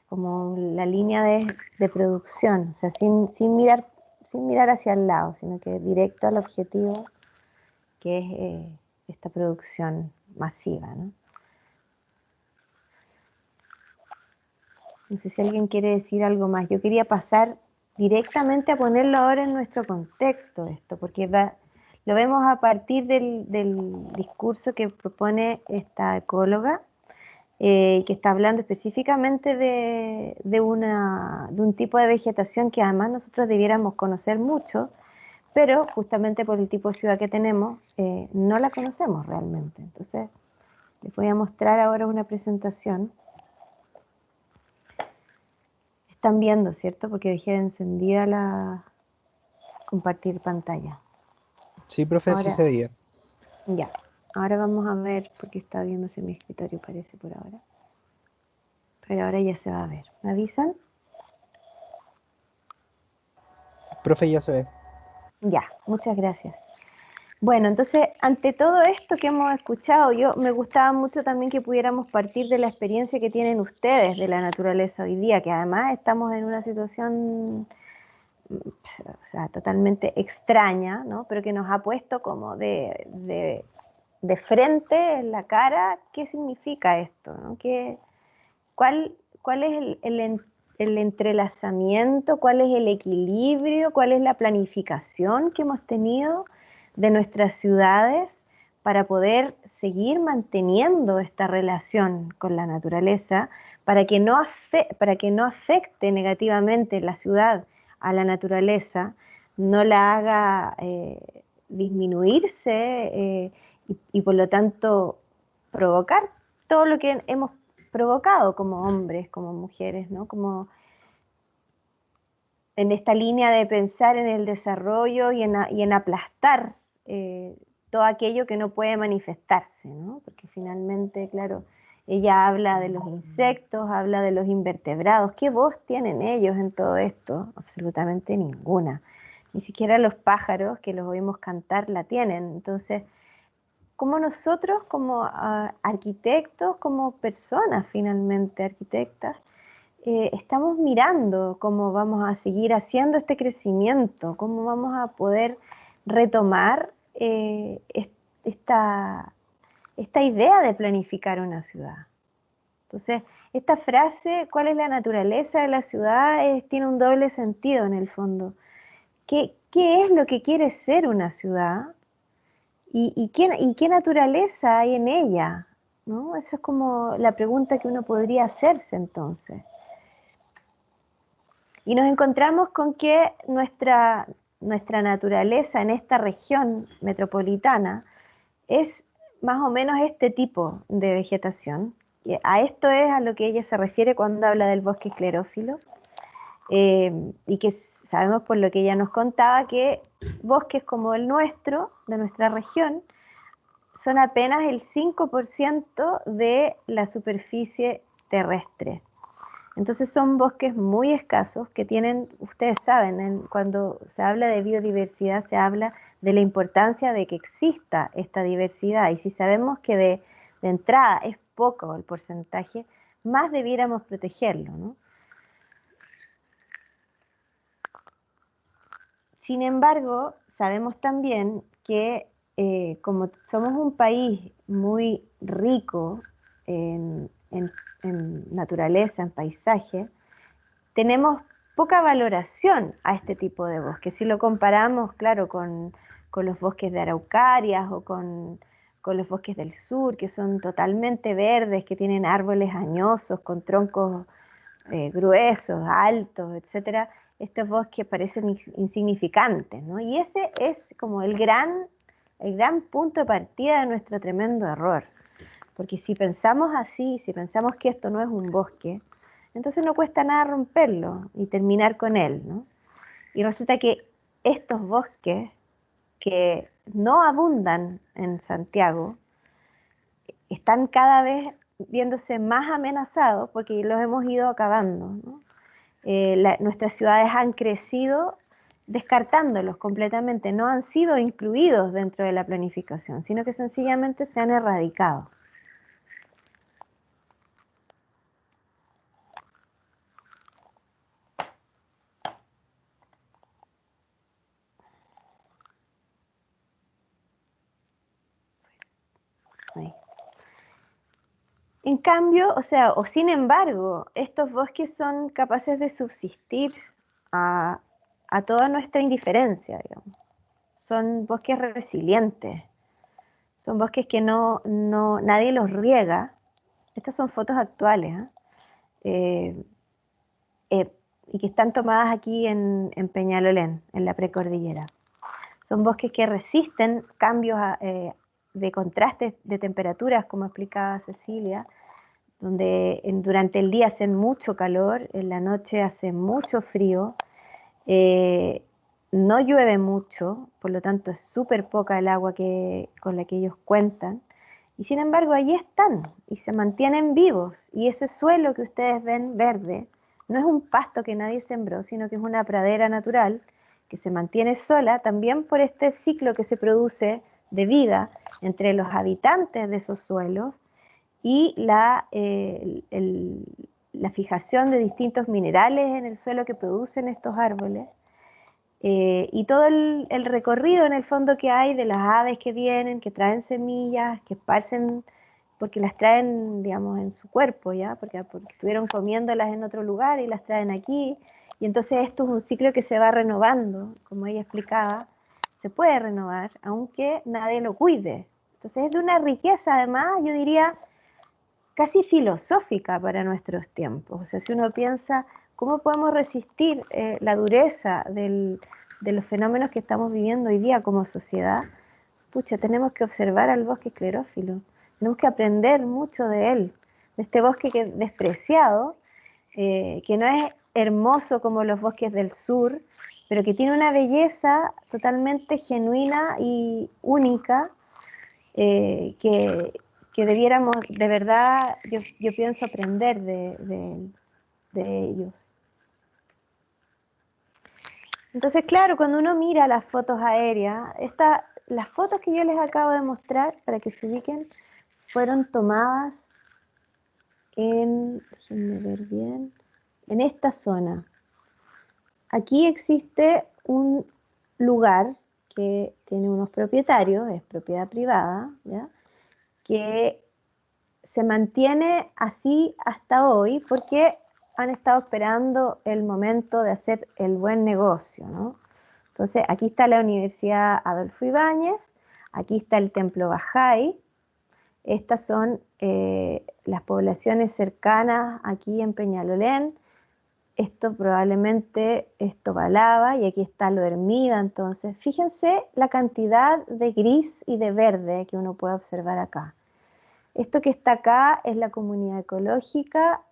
Como la línea de producción, o sea, sin mirar hacia el lado, sino que directo al objetivo, que es esta producción masiva, ¿no? No sé si alguien quiere decir algo más. Yo quería pasar directamente a ponerlo ahora en nuestro contexto esto, porque lo vemos a partir del discurso que propone esta ecóloga, que está hablando específicamente de un tipo de vegetación que además nosotros debiéramos conocer mucho, pero justamente por el tipo de ciudad que tenemos, no la conocemos realmente. Entonces, les voy a mostrar ahora una presentación. Están viendo, ¿cierto? Porque dejé encendida la compartir pantalla. Sí, profe, sí se veía. Ya, ahora vamos a ver, porque está viéndose mi escritorio, parece por ahora. Pero ahora ya se va a ver. ¿Me avisan? Profe, ya se ve. Ya, muchas gracias. Bueno, entonces, ante todo esto que hemos escuchado, me gustaba mucho también que pudiéramos partir de la experiencia que tienen ustedes de la naturaleza hoy día, que además estamos en una situación, o sea, totalmente extraña, ¿no? Pero que nos ha puesto como de frente en la cara qué significa esto, ¿no? ¿Cuál es el entrelazamiento, cuál es el equilibrio, cuál es la planificación que hemos tenido de nuestras ciudades para poder seguir manteniendo esta relación con la naturaleza, para que no afecte negativamente la ciudad a la naturaleza, no la haga disminuirse y por lo tanto provocar todo lo que hemos provocado como hombres, como mujeres, ¿no? Como en esta línea de pensar en el desarrollo y en aplastar todo aquello que no puede manifestarse, ¿no? Porque finalmente, claro, ella habla de los insectos, habla de los invertebrados. ¿Qué voz tienen ellos en todo esto? Absolutamente ninguna. Ni siquiera los pájaros que los oímos cantar la tienen. Entonces, como nosotros, como arquitectos, como personas finalmente arquitectas, estamos mirando cómo vamos a seguir haciendo este crecimiento, cómo vamos a poder retomar esta idea de planificar una ciudad. Entonces, esta frase, ¿cuál es la naturaleza de la ciudad? Tiene un doble sentido en el fondo. ¿Qué es lo que quiere ser una ciudad? ¿Y qué naturaleza hay en ella? ¿No? Esa es como la pregunta que uno podría hacerse entonces. Y nos encontramos con que nuestra naturaleza en esta región metropolitana es más o menos este tipo de vegetación. A esto es a lo que ella se refiere cuando habla del bosque esclerófilo, y que sabemos por lo que ella nos contaba que bosques como el nuestro, de nuestra región, son apenas el 5% de la superficie terrestre. Entonces son bosques muy escasos que tienen, ustedes saben, cuando se habla de biodiversidad se habla de la importancia de que exista esta diversidad, y si sabemos que de entrada es poco el porcentaje, más debiéramos protegerlo, ¿no? Sin embargo, sabemos también que como somos un país muy rico en naturaleza, en paisaje, tenemos poca valoración a este tipo de bosques. Si lo comparamos, claro, con los bosques de araucarias o con los bosques del sur, que son totalmente verdes, que tienen árboles añosos, con troncos gruesos, altos, etcétera, estos bosques parecen insignificantes, ¿no? Y ese es como el gran punto de partida de nuestro tremendo error. Porque si pensamos así, si pensamos que esto no es un bosque, entonces no cuesta nada romperlo y terminar con él, ¿no? Y resulta que estos bosques que no abundan en Santiago están cada vez viéndose más amenazados porque los hemos ido acabando, ¿no? Nuestras ciudades han crecido descartándolos completamente, no han sido incluidos dentro de la planificación, sino que sencillamente se han erradicado. Ahí. En cambio, o sin embargo, estos bosques son capaces de subsistir a toda nuestra indiferencia, digamos. Son bosques resilientes, son bosques que nadie los riega. Estas son fotos actuales, y que están tomadas aquí en Peñalolén, en la precordillera. Son bosques que resisten cambios de contrastes de temperaturas, como explicaba Cecilia, donde durante el día hace mucho calor, en la noche hace mucho frío, no llueve mucho, por lo tanto es súper poca el agua con la que ellos cuentan, y sin embargo allí están y se mantienen vivos, y ese suelo que ustedes ven verde no es un pasto que nadie sembró, sino que es una pradera natural que se mantiene sola también por este ciclo que se produce de vida entre los habitantes de esos suelos y la fijación de distintos minerales en el suelo que producen estos árboles, y todo el recorrido en el fondo que hay de las aves que vienen, que traen semillas, que esparcen, porque las traen, digamos, en su cuerpo, ¿ya? Porque estuvieron comiéndolas en otro lugar y las traen aquí, y entonces esto es un ciclo que se va renovando, como ella explicaba, se puede renovar, aunque nadie lo cuide. Entonces es de una riqueza, además, yo diría, casi filosófica para nuestros tiempos. O sea, si uno piensa cómo podemos resistir la dureza de los fenómenos que estamos viviendo hoy día como sociedad, pucha, tenemos que observar al bosque esclerófilo, tenemos que aprender mucho de él, de este bosque que es despreciado, que no es hermoso como los bosques del sur, pero que tiene una belleza totalmente genuina y única, que debiéramos, de verdad, yo pienso aprender de ellos. Entonces, claro, cuando uno mira las fotos aéreas, las fotos que yo les acabo de mostrar, para que se ubiquen, fueron tomadas déjenme ver bien, en esta zona. Aquí existe un lugar que tiene unos propietarios, es propiedad privada, ¿ya? Que se mantiene así hasta hoy porque han estado esperando el momento de hacer el buen negocio, ¿no? Entonces, aquí está la Universidad Adolfo Ibáñez, aquí está el Templo Bahá'í, estas son las poblaciones cercanas aquí en Peñalolén, esto probablemente es Tobalaba y aquí está Lo Hermida, entonces fíjense la cantidad de gris y de verde que uno puede observar acá. Esto que está acá es la comunidad ecológica,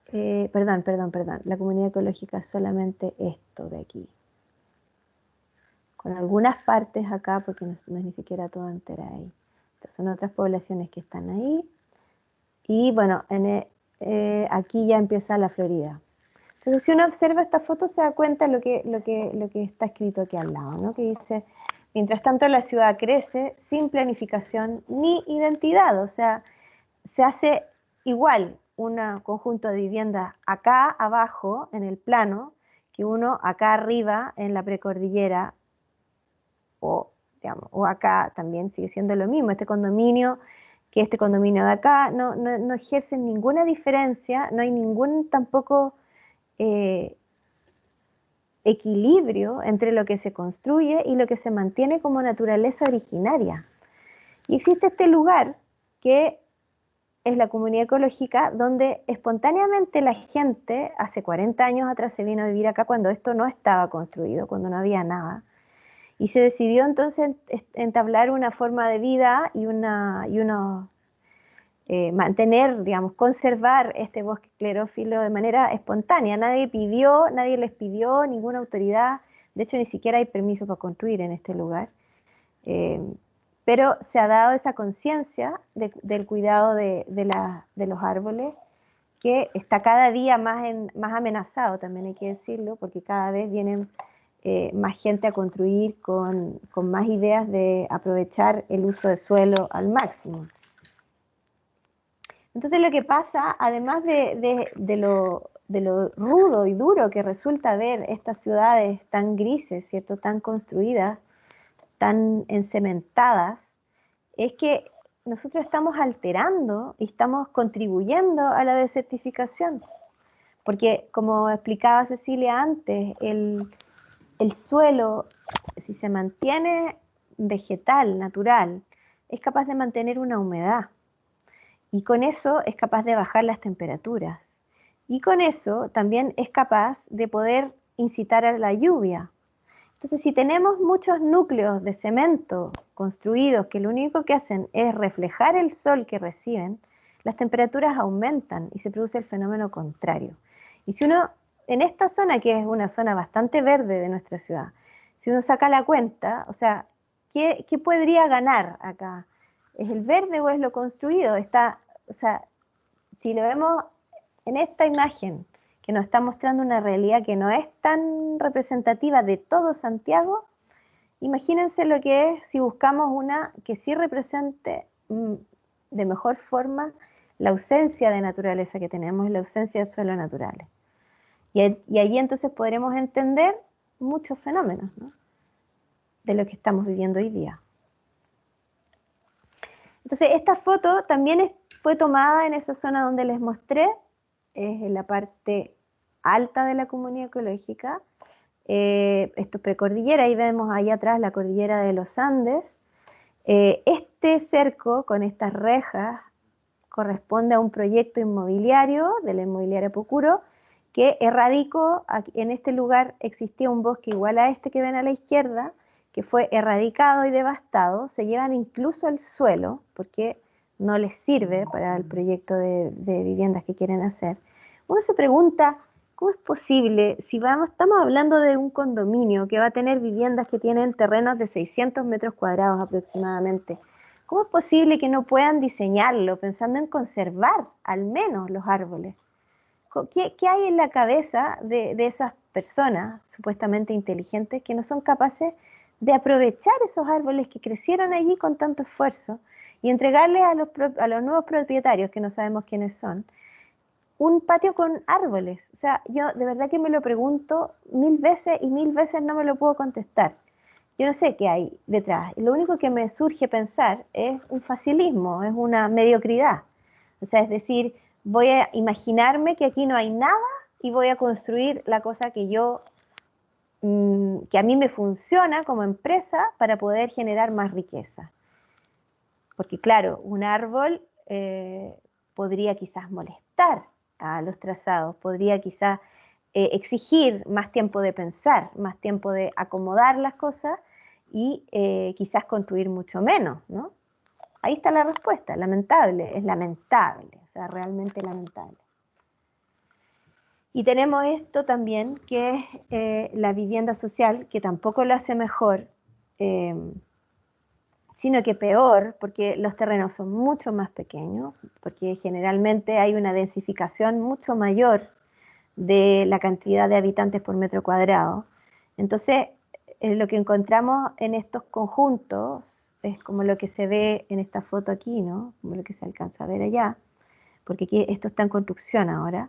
perdón, la comunidad ecológica es solamente esto de aquí. Con algunas partes acá, porque no es ni siquiera toda entera ahí. Estas son otras poblaciones que están ahí. Y bueno, aquí ya empieza la Florida. Entonces, si uno observa esta foto, se da cuenta lo que está escrito aquí al lado, ¿no? Que dice, mientras tanto la ciudad crece sin planificación ni identidad, o sea, se hace igual un conjunto de viviendas acá abajo en el plano que uno acá arriba en la precordillera o acá también sigue siendo lo mismo. Este condominio de acá no ejerce ninguna diferencia, no hay ningún tampoco equilibrio entre lo que se construye y lo que se mantiene como naturaleza originaria. Y existe este lugar que es la comunidad ecológica, donde espontáneamente la gente, hace 40 años atrás, se vino a vivir acá cuando esto no estaba construido, cuando no había nada. Y se decidió entonces entablar una forma de vida y mantener, digamos, conservar este bosque esclerófilo de manera espontánea. Nadie les pidió, ninguna autoridad. De hecho, ni siquiera hay permiso para construir en este lugar. Pero se ha dado esa conciencia del cuidado de los árboles, que está cada día más amenazado, también hay que decirlo, porque cada vez vienen más gente a construir con más ideas de aprovechar el uso de suelo al máximo. Entonces lo que pasa, además de lo rudo y duro que resulta ver estas ciudades tan grises, ¿cierto?, tan construidas, tan encementadas, es que nosotros estamos alterando y estamos contribuyendo a la desertificación. Porque, como explicaba Cecilia antes, el suelo, si se mantiene vegetal, natural, es capaz de mantener una humedad. Y con eso es capaz de bajar las temperaturas. Y con eso también es capaz de poder incitar a la lluvia. Entonces, si tenemos muchos núcleos de cemento construidos que lo único que hacen es reflejar el sol que reciben, las temperaturas aumentan y se produce el fenómeno contrario. Y si uno, en esta zona, que es una zona bastante verde de nuestra ciudad, si uno saca la cuenta, o sea, ¿qué podría ganar acá? ¿Es el verde o es lo construido? O sea, si lo vemos en esta imagen, que nos está mostrando una realidad que no es tan representativa de todo Santiago, imagínense lo que es si buscamos una que sí represente de mejor forma la ausencia de naturaleza que tenemos, la ausencia de suelos naturales. Y allí entonces podremos entender muchos fenómenos, ¿no?, de lo que estamos viviendo hoy día. Entonces, esta foto también fue tomada en esa zona donde les mostré, es en la parte alta de la comunidad ecológica. Esto es precordillera, ahí vemos ahí atrás la cordillera de los Andes. Este cerco con estas rejas corresponde a un proyecto inmobiliario de la inmobiliaria Pucuro, que erradicó, en este lugar existía un bosque igual a este que ven a la izquierda, que fue erradicado y devastado. Se llevan incluso el suelo, porque no les sirve para el proyecto de viviendas que quieren hacer. Uno se pregunta, ¿cómo es posible? Si estamos hablando de un condominio que va a tener viviendas que tienen terrenos de 600 metros cuadrados aproximadamente, ¿cómo es posible que no puedan diseñarlo pensando en conservar al menos los árboles? ¿Qué hay en la cabeza de esas personas supuestamente inteligentes que no son capaces de aprovechar esos árboles que crecieron allí con tanto esfuerzo y entregarles a los nuevos propietarios, que no sabemos quiénes son, un patio con árboles. O sea, yo de verdad que me lo pregunto 1000 veces y 1000 veces no me lo puedo contestar. Yo no sé qué hay detrás. Lo único que me surge pensar es un facilismo, es una mediocridad. O sea, es decir, voy a imaginarme que aquí no hay nada y voy a construir la cosa que que a mí me funciona como empresa para poder generar más riqueza. Porque claro, un árbol podría quizás molestar a los trazados, podría quizás exigir más tiempo de pensar, más tiempo de acomodar las cosas y quizás construir mucho menos, ¿no? Ahí está la respuesta, lamentable, es lamentable, o sea, realmente lamentable. Y tenemos esto también, que es la vivienda social, que tampoco lo hace mejor, sino que peor, porque los terrenos son mucho más pequeños, porque generalmente hay una densificación mucho mayor de la cantidad de habitantes por metro cuadrado. Entonces, lo que encontramos en estos conjuntos es como lo que se ve en esta foto aquí, ¿no? Como lo que se alcanza a ver allá, porque aquí esto está en construcción ahora,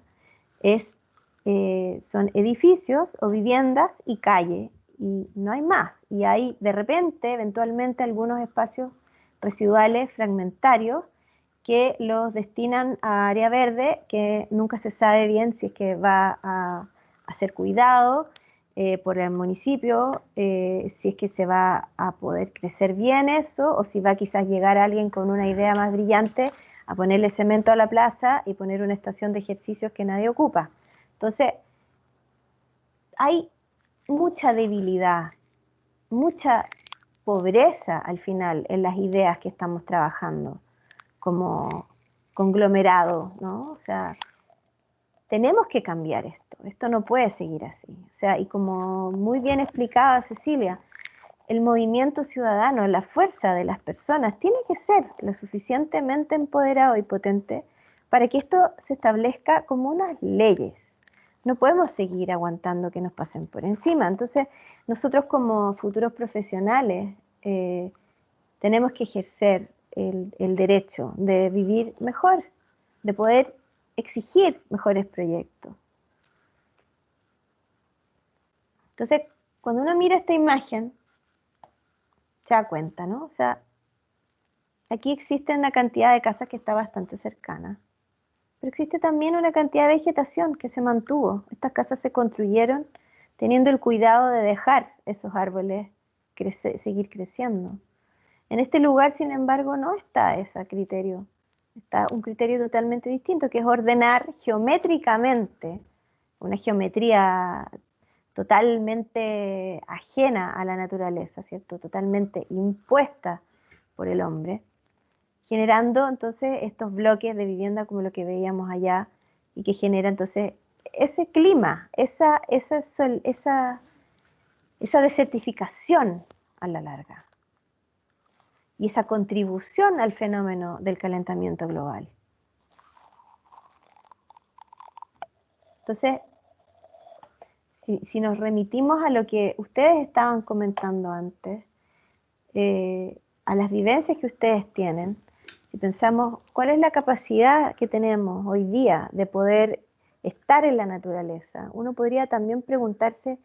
son edificios o viviendas y calle, y no hay más. Y hay de repente, eventualmente, algunos espacios residuales fragmentarios que los destinan a área verde, que nunca se sabe bien si es que va a ser cuidado por el municipio, si es que se va a poder crecer bien eso, o si va quizás llegar alguien con una idea más brillante a ponerle cemento a la plaza y poner una estación de ejercicios que nadie ocupa. Entonces, hay mucha debilidad, mucha pobreza al final en las ideas que estamos trabajando como conglomerado, ¿no? O sea, tenemos que cambiar esto no puede seguir así. O sea, y como muy bien explicaba Cecilia, el movimiento ciudadano, la fuerza de las personas, tiene que ser lo suficientemente empoderado y potente para que esto se establezca como unas leyes. No podemos seguir aguantando que nos pasen por encima. Entonces, nosotros como futuros profesionales tenemos que ejercer el derecho de vivir mejor, de poder exigir mejores proyectos. Entonces, cuando uno mira esta imagen, se da cuenta, ¿no? O sea, aquí existe una cantidad de casas que está bastante cercana, pero existe también una cantidad de vegetación que se mantuvo. Estas casas se construyeron teniendo el cuidado de dejar esos árboles seguir creciendo. En este lugar, sin embargo, no está ese criterio. Está un criterio totalmente distinto, que es ordenar geométricamente, una geometría totalmente ajena a la naturaleza, ¿cierto? Totalmente impuesta por el hombre, generando entonces estos bloques de vivienda como lo que veíamos allá y que genera entonces ese clima, esa desertificación a la larga y esa contribución al fenómeno del calentamiento global. Entonces, si nos remitimos a lo que ustedes estaban comentando antes, a las vivencias que ustedes tienen, si pensamos cuál es la capacidad que tenemos hoy día de poder estar en la naturaleza, uno podría también preguntarse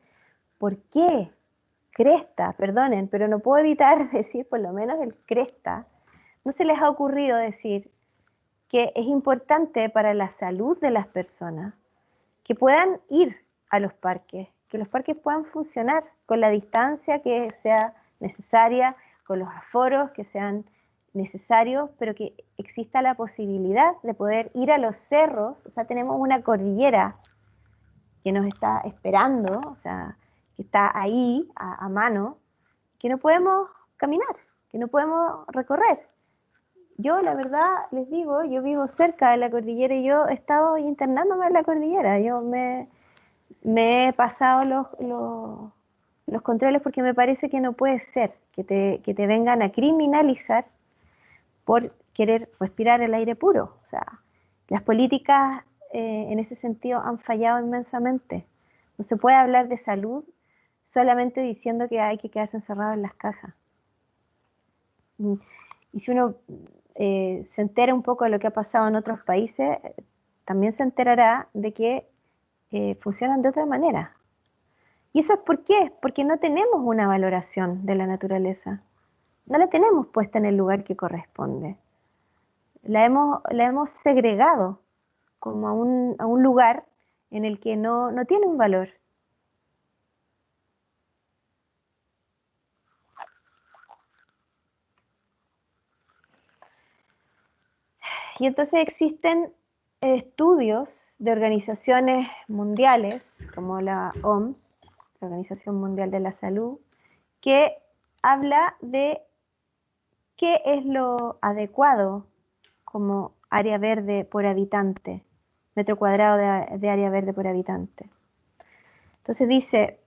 por qué Cresta, perdonen, pero no puedo evitar decir por lo menos el Cresta, ¿no se les ha ocurrido decir que es importante para la salud de las personas que puedan ir a los parques, que los parques puedan funcionar con la distancia que sea necesaria, con los aforos que sean necesarios, pero que exista la posibilidad de poder ir a los cerros? O sea, tenemos una cordillera que nos está esperando, o sea, que está ahí a mano, que no podemos caminar, que no podemos recorrer. Yo, la verdad, les digo, yo vivo cerca de la cordillera y yo he estado internándome en la cordillera. Yo me he pasado los controles porque me parece que no puede ser que te vengan a criminalizar por querer respirar el aire puro. O sea, las políticas en ese sentido han fallado inmensamente. No se puede hablar de salud solamente diciendo que hay que quedarse encerrado en las casas. Y si uno se entera un poco de lo que ha pasado en otros países, también se enterará de que funcionan de otra manera. ¿Y eso es por qué? Porque no tenemos una valoración de la naturaleza. No la tenemos puesta en el lugar que corresponde. La hemos segregado como a un lugar en el que no tiene un valor. Y entonces existen estudios de organizaciones mundiales, como la OMS, la Organización Mundial de la Salud, que habla de qué es lo adecuado como área verde por habitante, metro cuadrado de área verde por habitante. Entonces dice,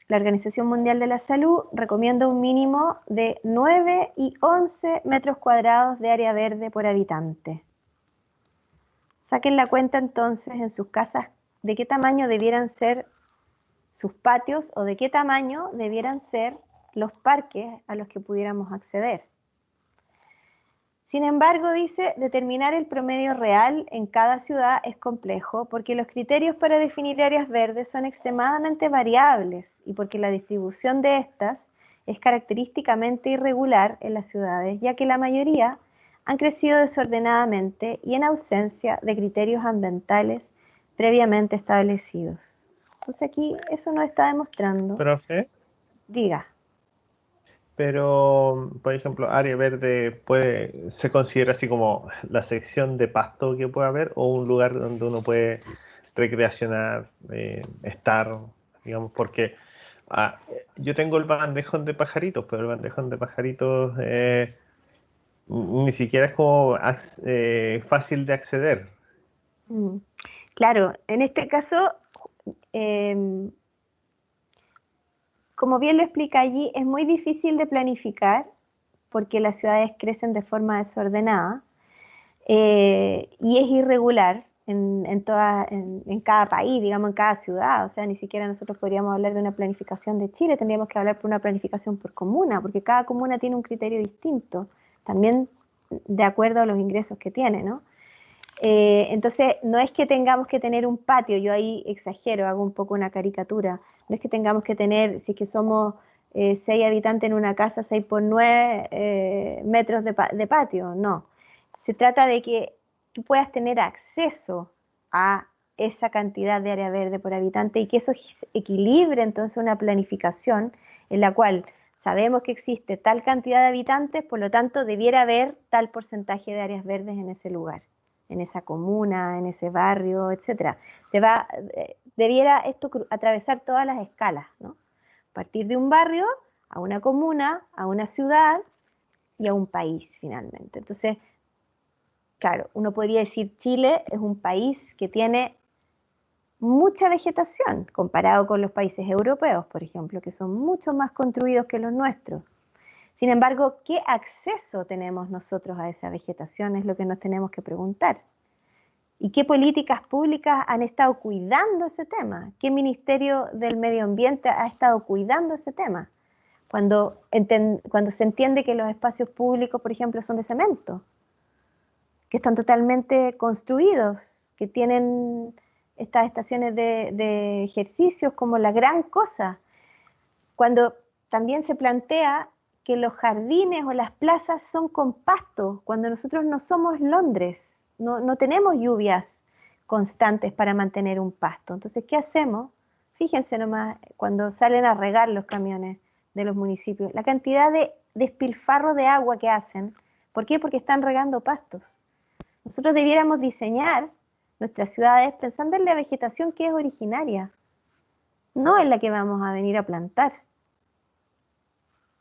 la Organización Mundial de la Salud recomienda un mínimo de 9 y 11 metros cuadrados de área verde por habitante. Saquen la cuenta entonces en sus casas de qué tamaño debieran ser sus patios o de qué tamaño debieran ser los parques a los que pudiéramos acceder. Sin embargo, dice, determinar el promedio real en cada ciudad es complejo porque los criterios para definir áreas verdes son extremadamente variables y porque la distribución de estas es característicamente irregular en las ciudades, ya que la mayoría han crecido desordenadamente y en ausencia de criterios ambientales previamente establecidos. Entonces aquí eso nos está demostrando. Profe, Diga. pero, por ejemplo, área verde se considera así como la sección de pasto que puede haber o un lugar donde uno puede recreacionar, estar, digamos, porque yo tengo el bandejón de pajaritos, pero el bandejón de pajaritos ni siquiera es como fácil de acceder. Claro, en este caso, como bien lo explica allí, es muy difícil de planificar porque las ciudades crecen de forma desordenada y es irregular en cada país, digamos, en cada ciudad. O sea, ni siquiera nosotros podríamos hablar de una planificación de Chile, tendríamos que hablar por una planificación por comuna, porque cada comuna tiene un criterio distinto, también de acuerdo a los ingresos que tiene, ¿no? Entonces, no es que tengamos que tener un patio, yo ahí exagero, hago un poco una caricatura, no es que tengamos que tener, si es que somos 6 habitantes en una casa, 6 por 9 metros de patio, no. Se trata de que tú puedas tener acceso a esa cantidad de área verde por habitante y que eso equilibre entonces una planificación en la cual sabemos que existe tal cantidad de habitantes, por lo tanto debiera haber tal porcentaje de áreas verdes en ese lugar, en esa comuna, en ese barrio, etc. Debiera esto atravesar todas las escalas, ¿no? Partir de un barrio a una comuna, a una ciudad y a un país finalmente. Entonces, claro, uno podría decir Chile es un país que tiene mucha vegetación comparado con los países europeos, por ejemplo, que son mucho más construidos que los nuestros. Sin embargo, ¿qué acceso tenemos nosotros a esa vegetación? Es lo que nos tenemos que preguntar. ¿Y qué políticas públicas han estado cuidando ese tema? ¿Qué Ministerio del Medio Ambiente ha estado cuidando ese tema? Cuando se entiende que los espacios públicos, por ejemplo, son de cemento, que están totalmente construidos, que tienen estas estaciones de ejercicios como la gran cosa. Cuando también se plantea que los jardines o las plazas son con pasto, cuando nosotros no somos Londres, no tenemos lluvias constantes para mantener un pasto. Entonces, ¿qué hacemos? Fíjense nomás cuando salen a regar los camiones de los municipios, la cantidad de despilfarro de agua que hacen. ¿Por qué? Porque están regando pastos. Nosotros debiéramos diseñar nuestras ciudades pensando en la vegetación que es originaria, no en la que vamos a venir a plantar.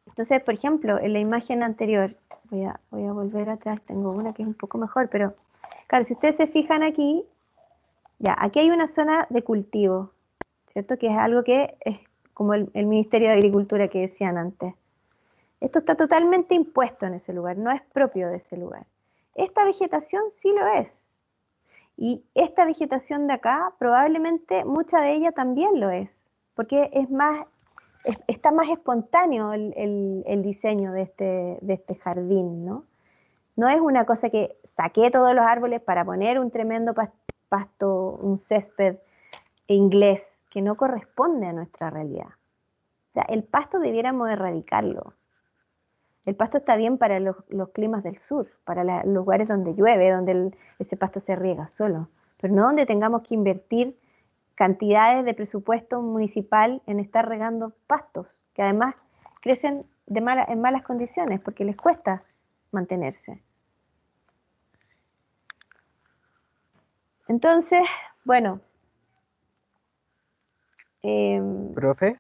Entonces, por ejemplo, en la imagen anterior, voy a volver atrás, tengo una que es un poco mejor, pero claro, si ustedes se fijan aquí, ya, aquí hay una zona de cultivo, ¿cierto? Que es algo que es como el Ministerio de Agricultura que decían antes. Esto está totalmente impuesto en ese lugar, no es propio de ese lugar. Esta vegetación sí lo es. Y esta vegetación de acá, probablemente mucha de ella también lo es, porque está más espontáneo el diseño de este jardín, ¿no? No es una cosa que saqué todos los árboles para poner un tremendo pasto, un césped inglés, que no corresponde a nuestra realidad. O sea, el pasto debiéramos erradicarlo. El pasto está bien para los climas del sur, para los lugares donde llueve, donde ese pasto se riega solo, pero no donde tengamos que invertir cantidades de presupuesto municipal en estar regando pastos, que además crecen en malas condiciones porque les cuesta mantenerse. Entonces, bueno. Profe,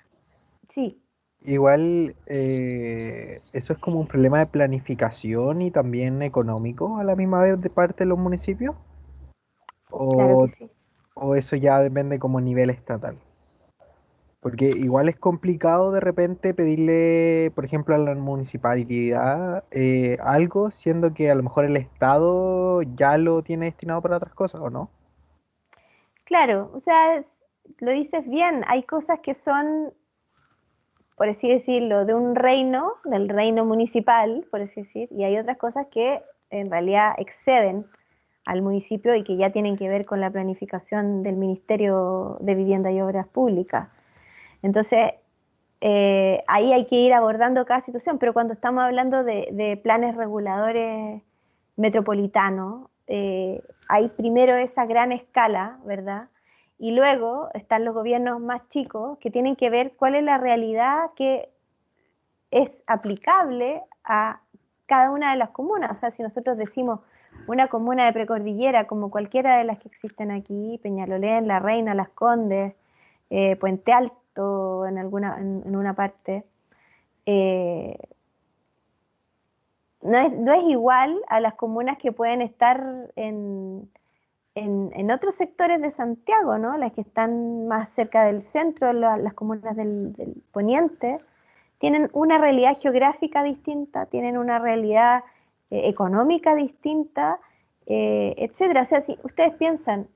Sí. igual eso es como un problema de planificación y también económico a la misma vez de parte de los municipios. Claro ¿O, que sí. o eso ya depende como a nivel estatal? Porque igual es complicado de repente pedirle, por ejemplo, a la municipalidad algo, siendo que a lo mejor el Estado ya lo tiene destinado para otras cosas, ¿o no? Claro, o sea, lo dices bien, hay cosas que son, por así decirlo, de un reino, del reino municipal, por así decir, y hay otras cosas que en realidad exceden al municipio y que ya tienen que ver con la planificación del Ministerio de Vivienda y Obras Públicas. Entonces, ahí hay que ir abordando cada situación, pero cuando estamos hablando de planes reguladores metropolitanos, hay primero esa gran escala, ¿verdad? Y luego están los gobiernos más chicos que tienen que ver cuál es la realidad que es aplicable a cada una de las comunas. O sea, si nosotros decimos una comuna de precordillera como cualquiera de las que existen aquí, Peñalolén, La Reina, Las Condes, Puente Alto en una parte, no es igual a las comunas que pueden estar en otros sectores de Santiago, ¿no? Las que están más cerca del centro, las comunas del poniente, tienen una realidad geográfica distinta, tienen una realidad económica distinta, etcétera. O sea, si ustedes piensan,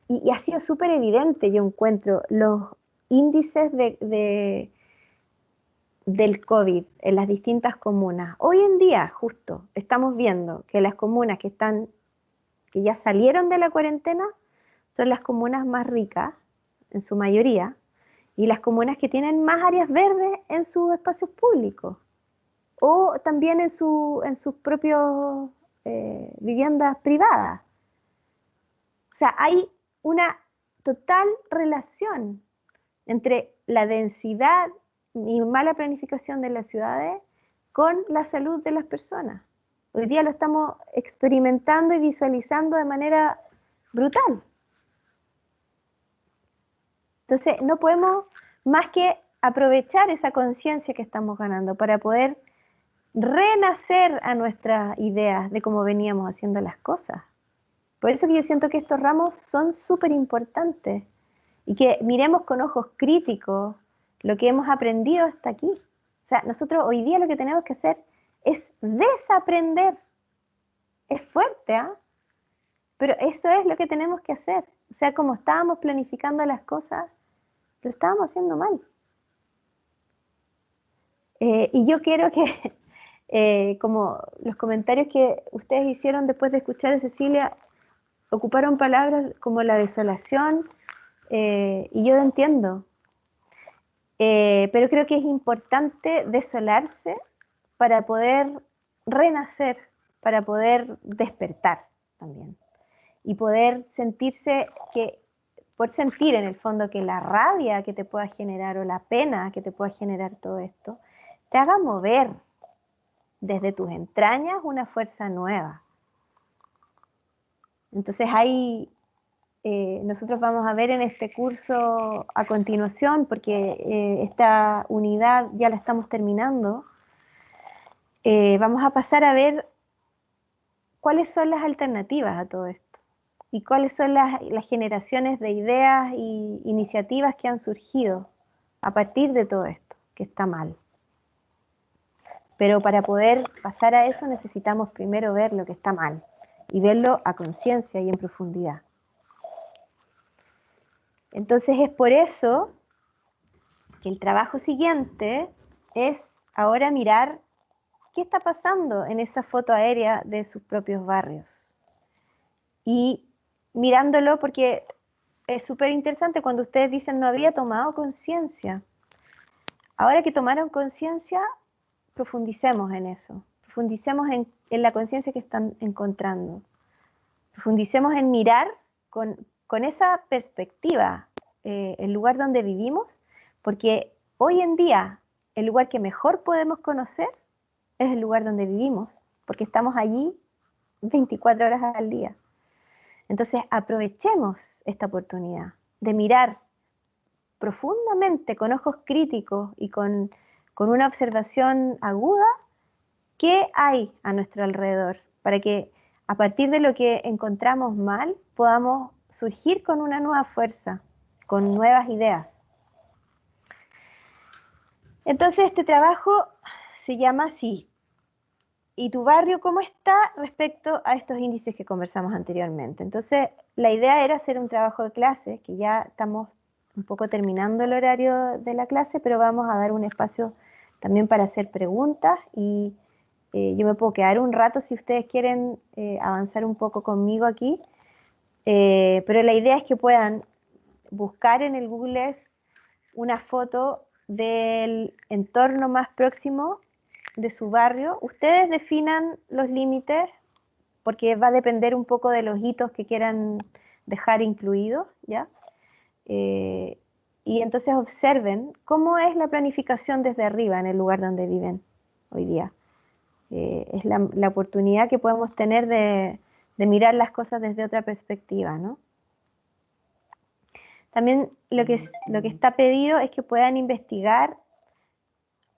y ha sido súper evidente, yo encuentro, los índices del COVID en las distintas comunas. Hoy en día, justo, estamos viendo que las comunas que ya salieron de la cuarentena son las comunas más ricas, en su mayoría, y las comunas que tienen más áreas verdes en sus espacios públicos o también en sus propios viviendas privadas. O sea, hay una total relación entre la densidad y mala planificación de las ciudades con la salud de las personas. Hoy día lo estamos experimentando y visualizando de manera brutal. Entonces, no podemos más que aprovechar esa conciencia que estamos ganando para poder renacer a nuestras ideas de cómo veníamos haciendo las cosas. Por eso que yo siento que estos ramos son súper importantes y que miremos con ojos críticos lo que hemos aprendido hasta aquí. O sea, nosotros hoy día lo que tenemos que hacer es desaprender. Es fuerte, ¿ah? Pero eso es lo que tenemos que hacer. O sea, como estábamos planificando las cosas, lo estábamos haciendo mal. Y yo quiero que, como los comentarios que ustedes hicieron después de escuchar a Cecilia, ocuparon palabras como la desolación, y yo lo entiendo. Pero creo que es importante desolarse para poder renacer, para poder despertar también. Y poder sentir en el fondo que la rabia que te pueda generar o la pena que te pueda generar todo esto, te haga mover desde tus entrañas una fuerza nueva. Entonces ahí nosotros vamos a ver en este curso a continuación, porque esta unidad ya la estamos terminando, vamos a pasar a ver cuáles son las alternativas a todo esto y cuáles son las generaciones de ideas e iniciativas que han surgido a partir de todo esto, que está mal. Pero para poder pasar a eso necesitamos primero ver lo que está mal y verlo a conciencia y en profundidad. Entonces es por eso que el trabajo siguiente es ahora mirar qué está pasando en esa foto aérea de sus propios barrios. Y mirándolo, porque es súper interesante cuando ustedes dicen no había tomado conciencia. Ahora que tomaron conciencia, profundicemos en eso. Profundicemos en la conciencia que están encontrando. Profundicemos en mirar con esa perspectiva el lugar donde vivimos, porque hoy en día el lugar que mejor podemos conocer es el lugar donde vivimos, porque estamos allí 24 horas al día. Entonces aprovechemos esta oportunidad de mirar profundamente, con ojos críticos y con una observación aguda, qué hay a nuestro alrededor, para que a partir de lo que encontramos mal podamos surgir con una nueva fuerza, con nuevas ideas. Entonces este trabajo se llama así. ¿Y tu barrio cómo está respecto a estos índices que conversamos anteriormente? Entonces la idea era hacer un trabajo de clase, que ya estamos un poco terminando el horario de la clase, pero vamos a dar un espacio también para hacer preguntas y yo me puedo quedar un rato si ustedes quieren avanzar un poco conmigo aquí, pero la idea es que puedan buscar en el Google Earth una foto del entorno más próximo de su barrio. Ustedes definan los límites porque va a depender un poco de los hitos que quieran dejar incluidos, ¿ya? Y entonces observen cómo es la planificación desde arriba en el lugar donde viven hoy día. Es la oportunidad que podemos tener de mirar las cosas desde otra perspectiva, ¿no? También lo que está pedido es que puedan investigar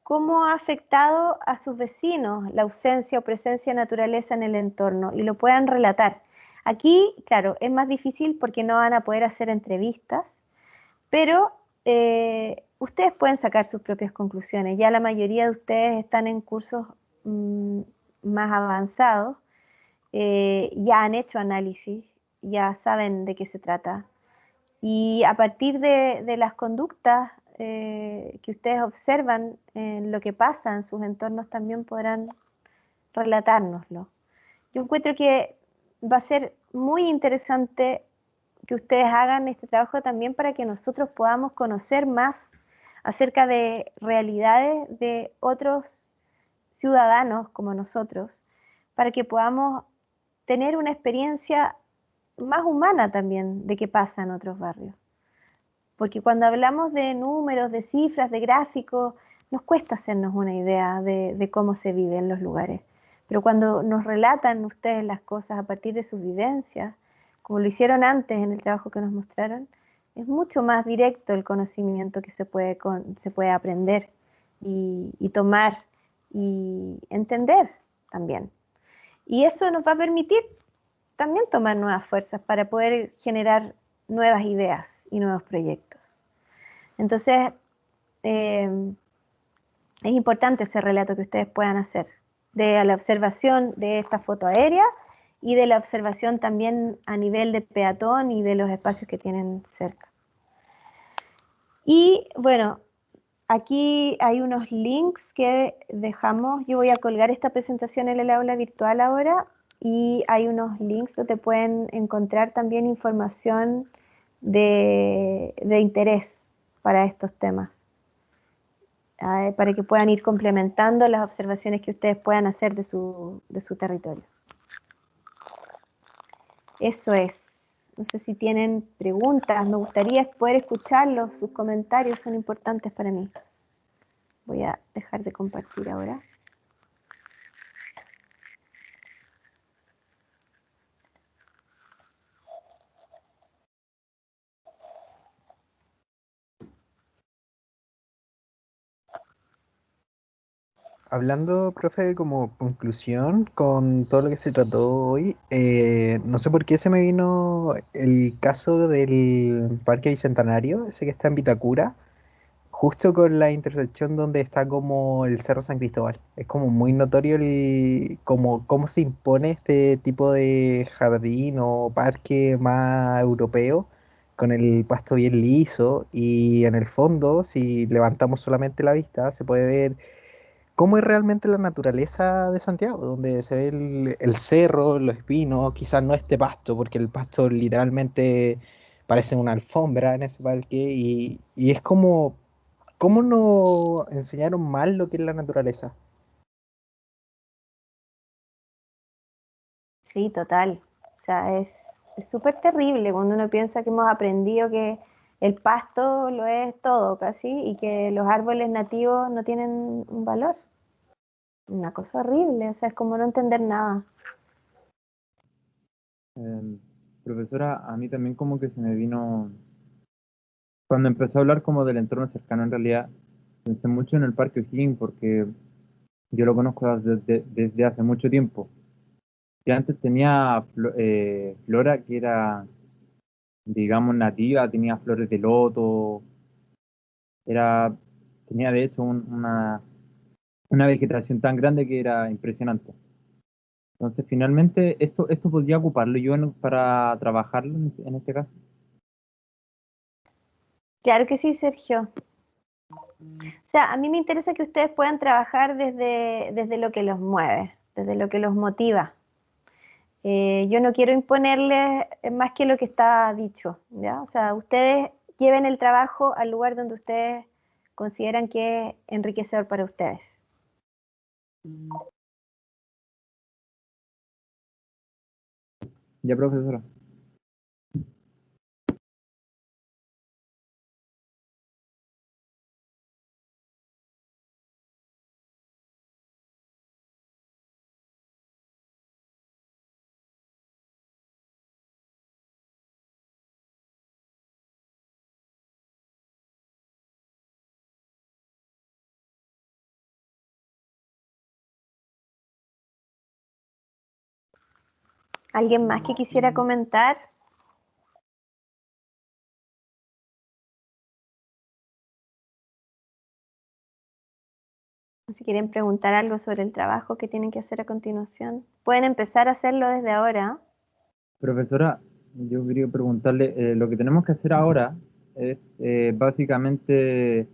cómo ha afectado a sus vecinos la ausencia o presencia de naturaleza en el entorno y lo puedan relatar. Aquí, claro, es más difícil porque no van a poder hacer entrevistas, pero ustedes pueden sacar sus propias conclusiones. Ya la mayoría de ustedes están en cursos más avanzados, ya han hecho análisis, ya saben de qué se trata. Y a partir de las conductas que ustedes observan en lo que pasa en sus entornos también podrán relatárnoslo. Yo encuentro que va a ser muy interesante que ustedes hagan este trabajo también para que nosotros podamos conocer más acerca de realidades de otros ciudadanos como nosotros, para que podamos tener una experiencia más humana también de qué pasa en otros barrios. Porque cuando hablamos de números, de cifras, de gráficos, nos cuesta hacernos una idea de cómo se vive en los lugares. Pero cuando nos relatan ustedes las cosas a partir de sus vivencias, como lo hicieron antes en el trabajo que nos mostraron, es mucho más directo el conocimiento que se puede aprender y tomar y entender también. Y eso nos va a permitir también tomar nuevas fuerzas para poder generar nuevas ideas y nuevos proyectos. Entonces, es importante ese relato que ustedes puedan hacer de la observación de esta foto aérea y de la observación también a nivel de peatón y de los espacios que tienen cerca. Y bueno, aquí hay unos links que dejamos. Yo voy a colgar esta presentación en el aula virtual ahora y hay unos links donde pueden encontrar también información de interés para estos temas, para que puedan ir complementando las observaciones que ustedes puedan hacer de su territorio. Eso es. No sé si tienen preguntas, me gustaría poder escucharlos, sus comentarios son importantes para mí. Voy a dejar de compartir ahora. Hablando, profe, como conclusión con todo lo que se trató hoy, no sé por qué se me vino el caso del Parque Bicentenario, ese que está en Vitacura, justo con la intersección donde está como el Cerro San Cristóbal. Es como muy notorio como, cómo se impone este tipo de jardín o parque más europeo, con el pasto bien liso y en el fondo, si levantamos solamente la vista, se puede ver cómo es realmente la naturaleza de Santiago, donde se ve el cerro, los espinos, quizás no este pasto, porque el pasto literalmente parece una alfombra en ese parque y es como, ¿cómo nos enseñaron mal lo que es la naturaleza? Sí, total. O sea, es súper terrible cuando uno piensa que hemos aprendido que el pasto lo es todo casi y que los árboles nativos no tienen un valor. Una cosa horrible, o sea, es como no entender nada. Eh, Profesora, a mí también como que se me vino, cuando empezó a hablar como del entorno cercano, en realidad pensé mucho en el Parque O'Higgins porque yo lo conozco desde hace mucho tiempo. Que antes tenía flora que era, digamos, nativa, tenía flores de loto, era, tenía de hecho una vegetación tan grande que era impresionante. Entonces, finalmente, esto podría ocuparlo yo para trabajarlo en este caso. Claro que sí, Sergio. O sea, a mí me interesa que ustedes puedan trabajar desde lo que los mueve, desde lo que los motiva. Yo no quiero imponerles más que lo que está dicho, ¿ya? O sea, ustedes lleven el trabajo al lugar donde ustedes consideran que es enriquecedor para ustedes. Ya, profesora. ¿Alguien más que quisiera comentar? Si quieren preguntar algo sobre el trabajo que tienen que hacer a continuación, pueden empezar a hacerlo desde ahora. Profesora, yo quería preguntarle, lo que tenemos que hacer ahora es básicamente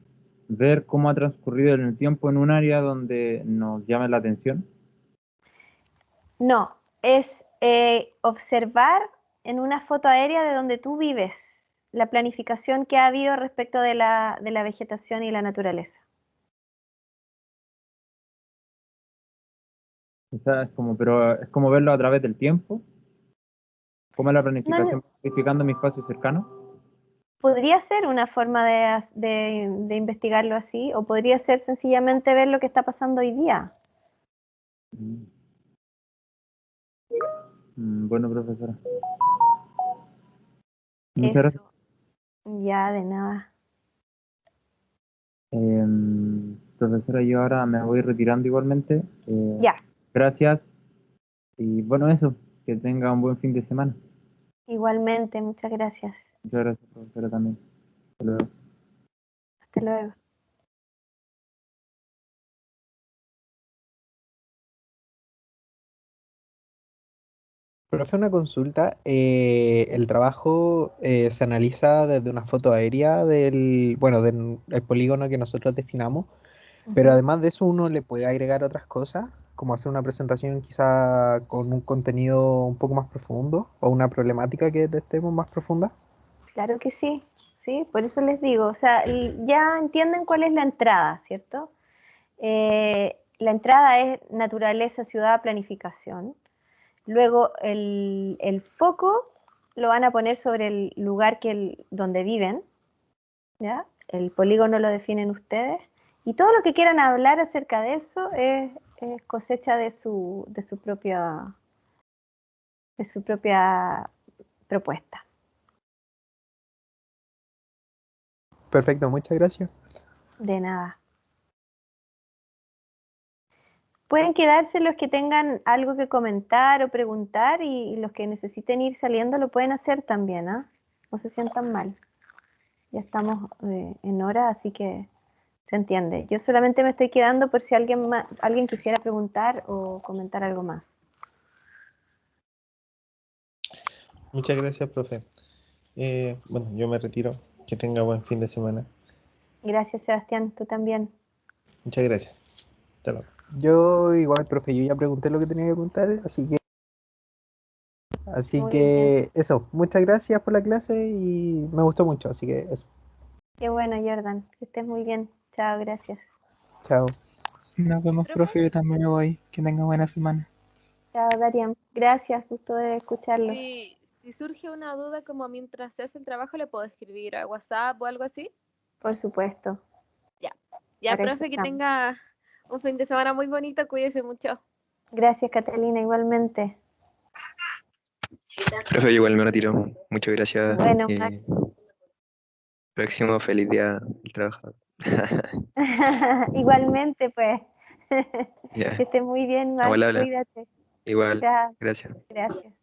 ver cómo ha transcurrido el tiempo en un área donde nos llame la atención. No, es observar en una foto aérea de donde tú vives la planificación que ha habido respecto de la vegetación y la naturaleza. O sea, pero es como verlo a través del tiempo, cómo es la No, planificación planificando mi espacio cercano. podría ser una forma de investigarlo así, o podría ser sencillamente ver lo que está pasando hoy día. Bueno, profesora. Muchas gracias. Eso, ya de nada. Profesora, yo ahora me voy retirando igualmente. Ya, Gracias. Y bueno, eso, que tenga un buen fin de semana. igualmente, muchas gracias. Muchas gracias, profesora, también. Hasta luego. Hasta luego. Profe, una consulta. El trabajo se analiza desde una foto aérea del polígono que nosotros definamos, pero Ujú. además de eso uno le puede agregar otras cosas, como hacer una presentación quizá con un contenido un poco más profundo o una problemática que detectemos más profunda. Claro que sí, sí, por eso les digo, o sea, ya entienden cuál es la entrada, ¿cierto? La entrada es naturaleza, ciudad, planificación. Luego el foco lo van a poner sobre el lugar donde viven, ¿ya? El polígono lo definen ustedes. Y todo lo que quieran hablar acerca de eso es cosecha de su propia propuesta. Perfecto, muchas gracias. De nada. Pueden quedarse los que tengan algo que comentar o preguntar y los que necesiten ir saliendo lo pueden hacer también, ¿ah? No se sientan mal. Ya estamos en hora, así que se entiende. Yo solamente me estoy quedando por si alguien quisiera preguntar o comentar algo más. Muchas gracias, profe. Bueno, yo me retiro. Que tenga buen fin de semana. Gracias, Sebastián, tú también. Muchas gracias. Hasta luego. Yo igual, profe, yo ya pregunté lo que tenía que preguntar, así Muy que eso, muchas gracias por la clase y me gustó mucho, así que eso, Qué bueno, Jordan, que estés muy bien. Chao, gracias. chao. Nos vemos, profe. Yo también me voy. Que tenga buena semana. Chao, Darian. Gracias, gusto de escucharlo. Si surge una duda como mientras se hace el trabajo, ¿le puedo escribir a WhatsApp o algo así? Por supuesto. Ya, Para eso profe, que estamos. tenga un fin de semana muy bonito, cuídese mucho. Gracias, Catalina, igualmente. Profe, yo igual me retiro. Muchas gracias. Bueno, y Max. próximo feliz día del trabajador. Igualmente, pues. Ya. Que estés muy bien, Max. Igual habla. Cuídate. Igual. Chao. Gracias. Gracias.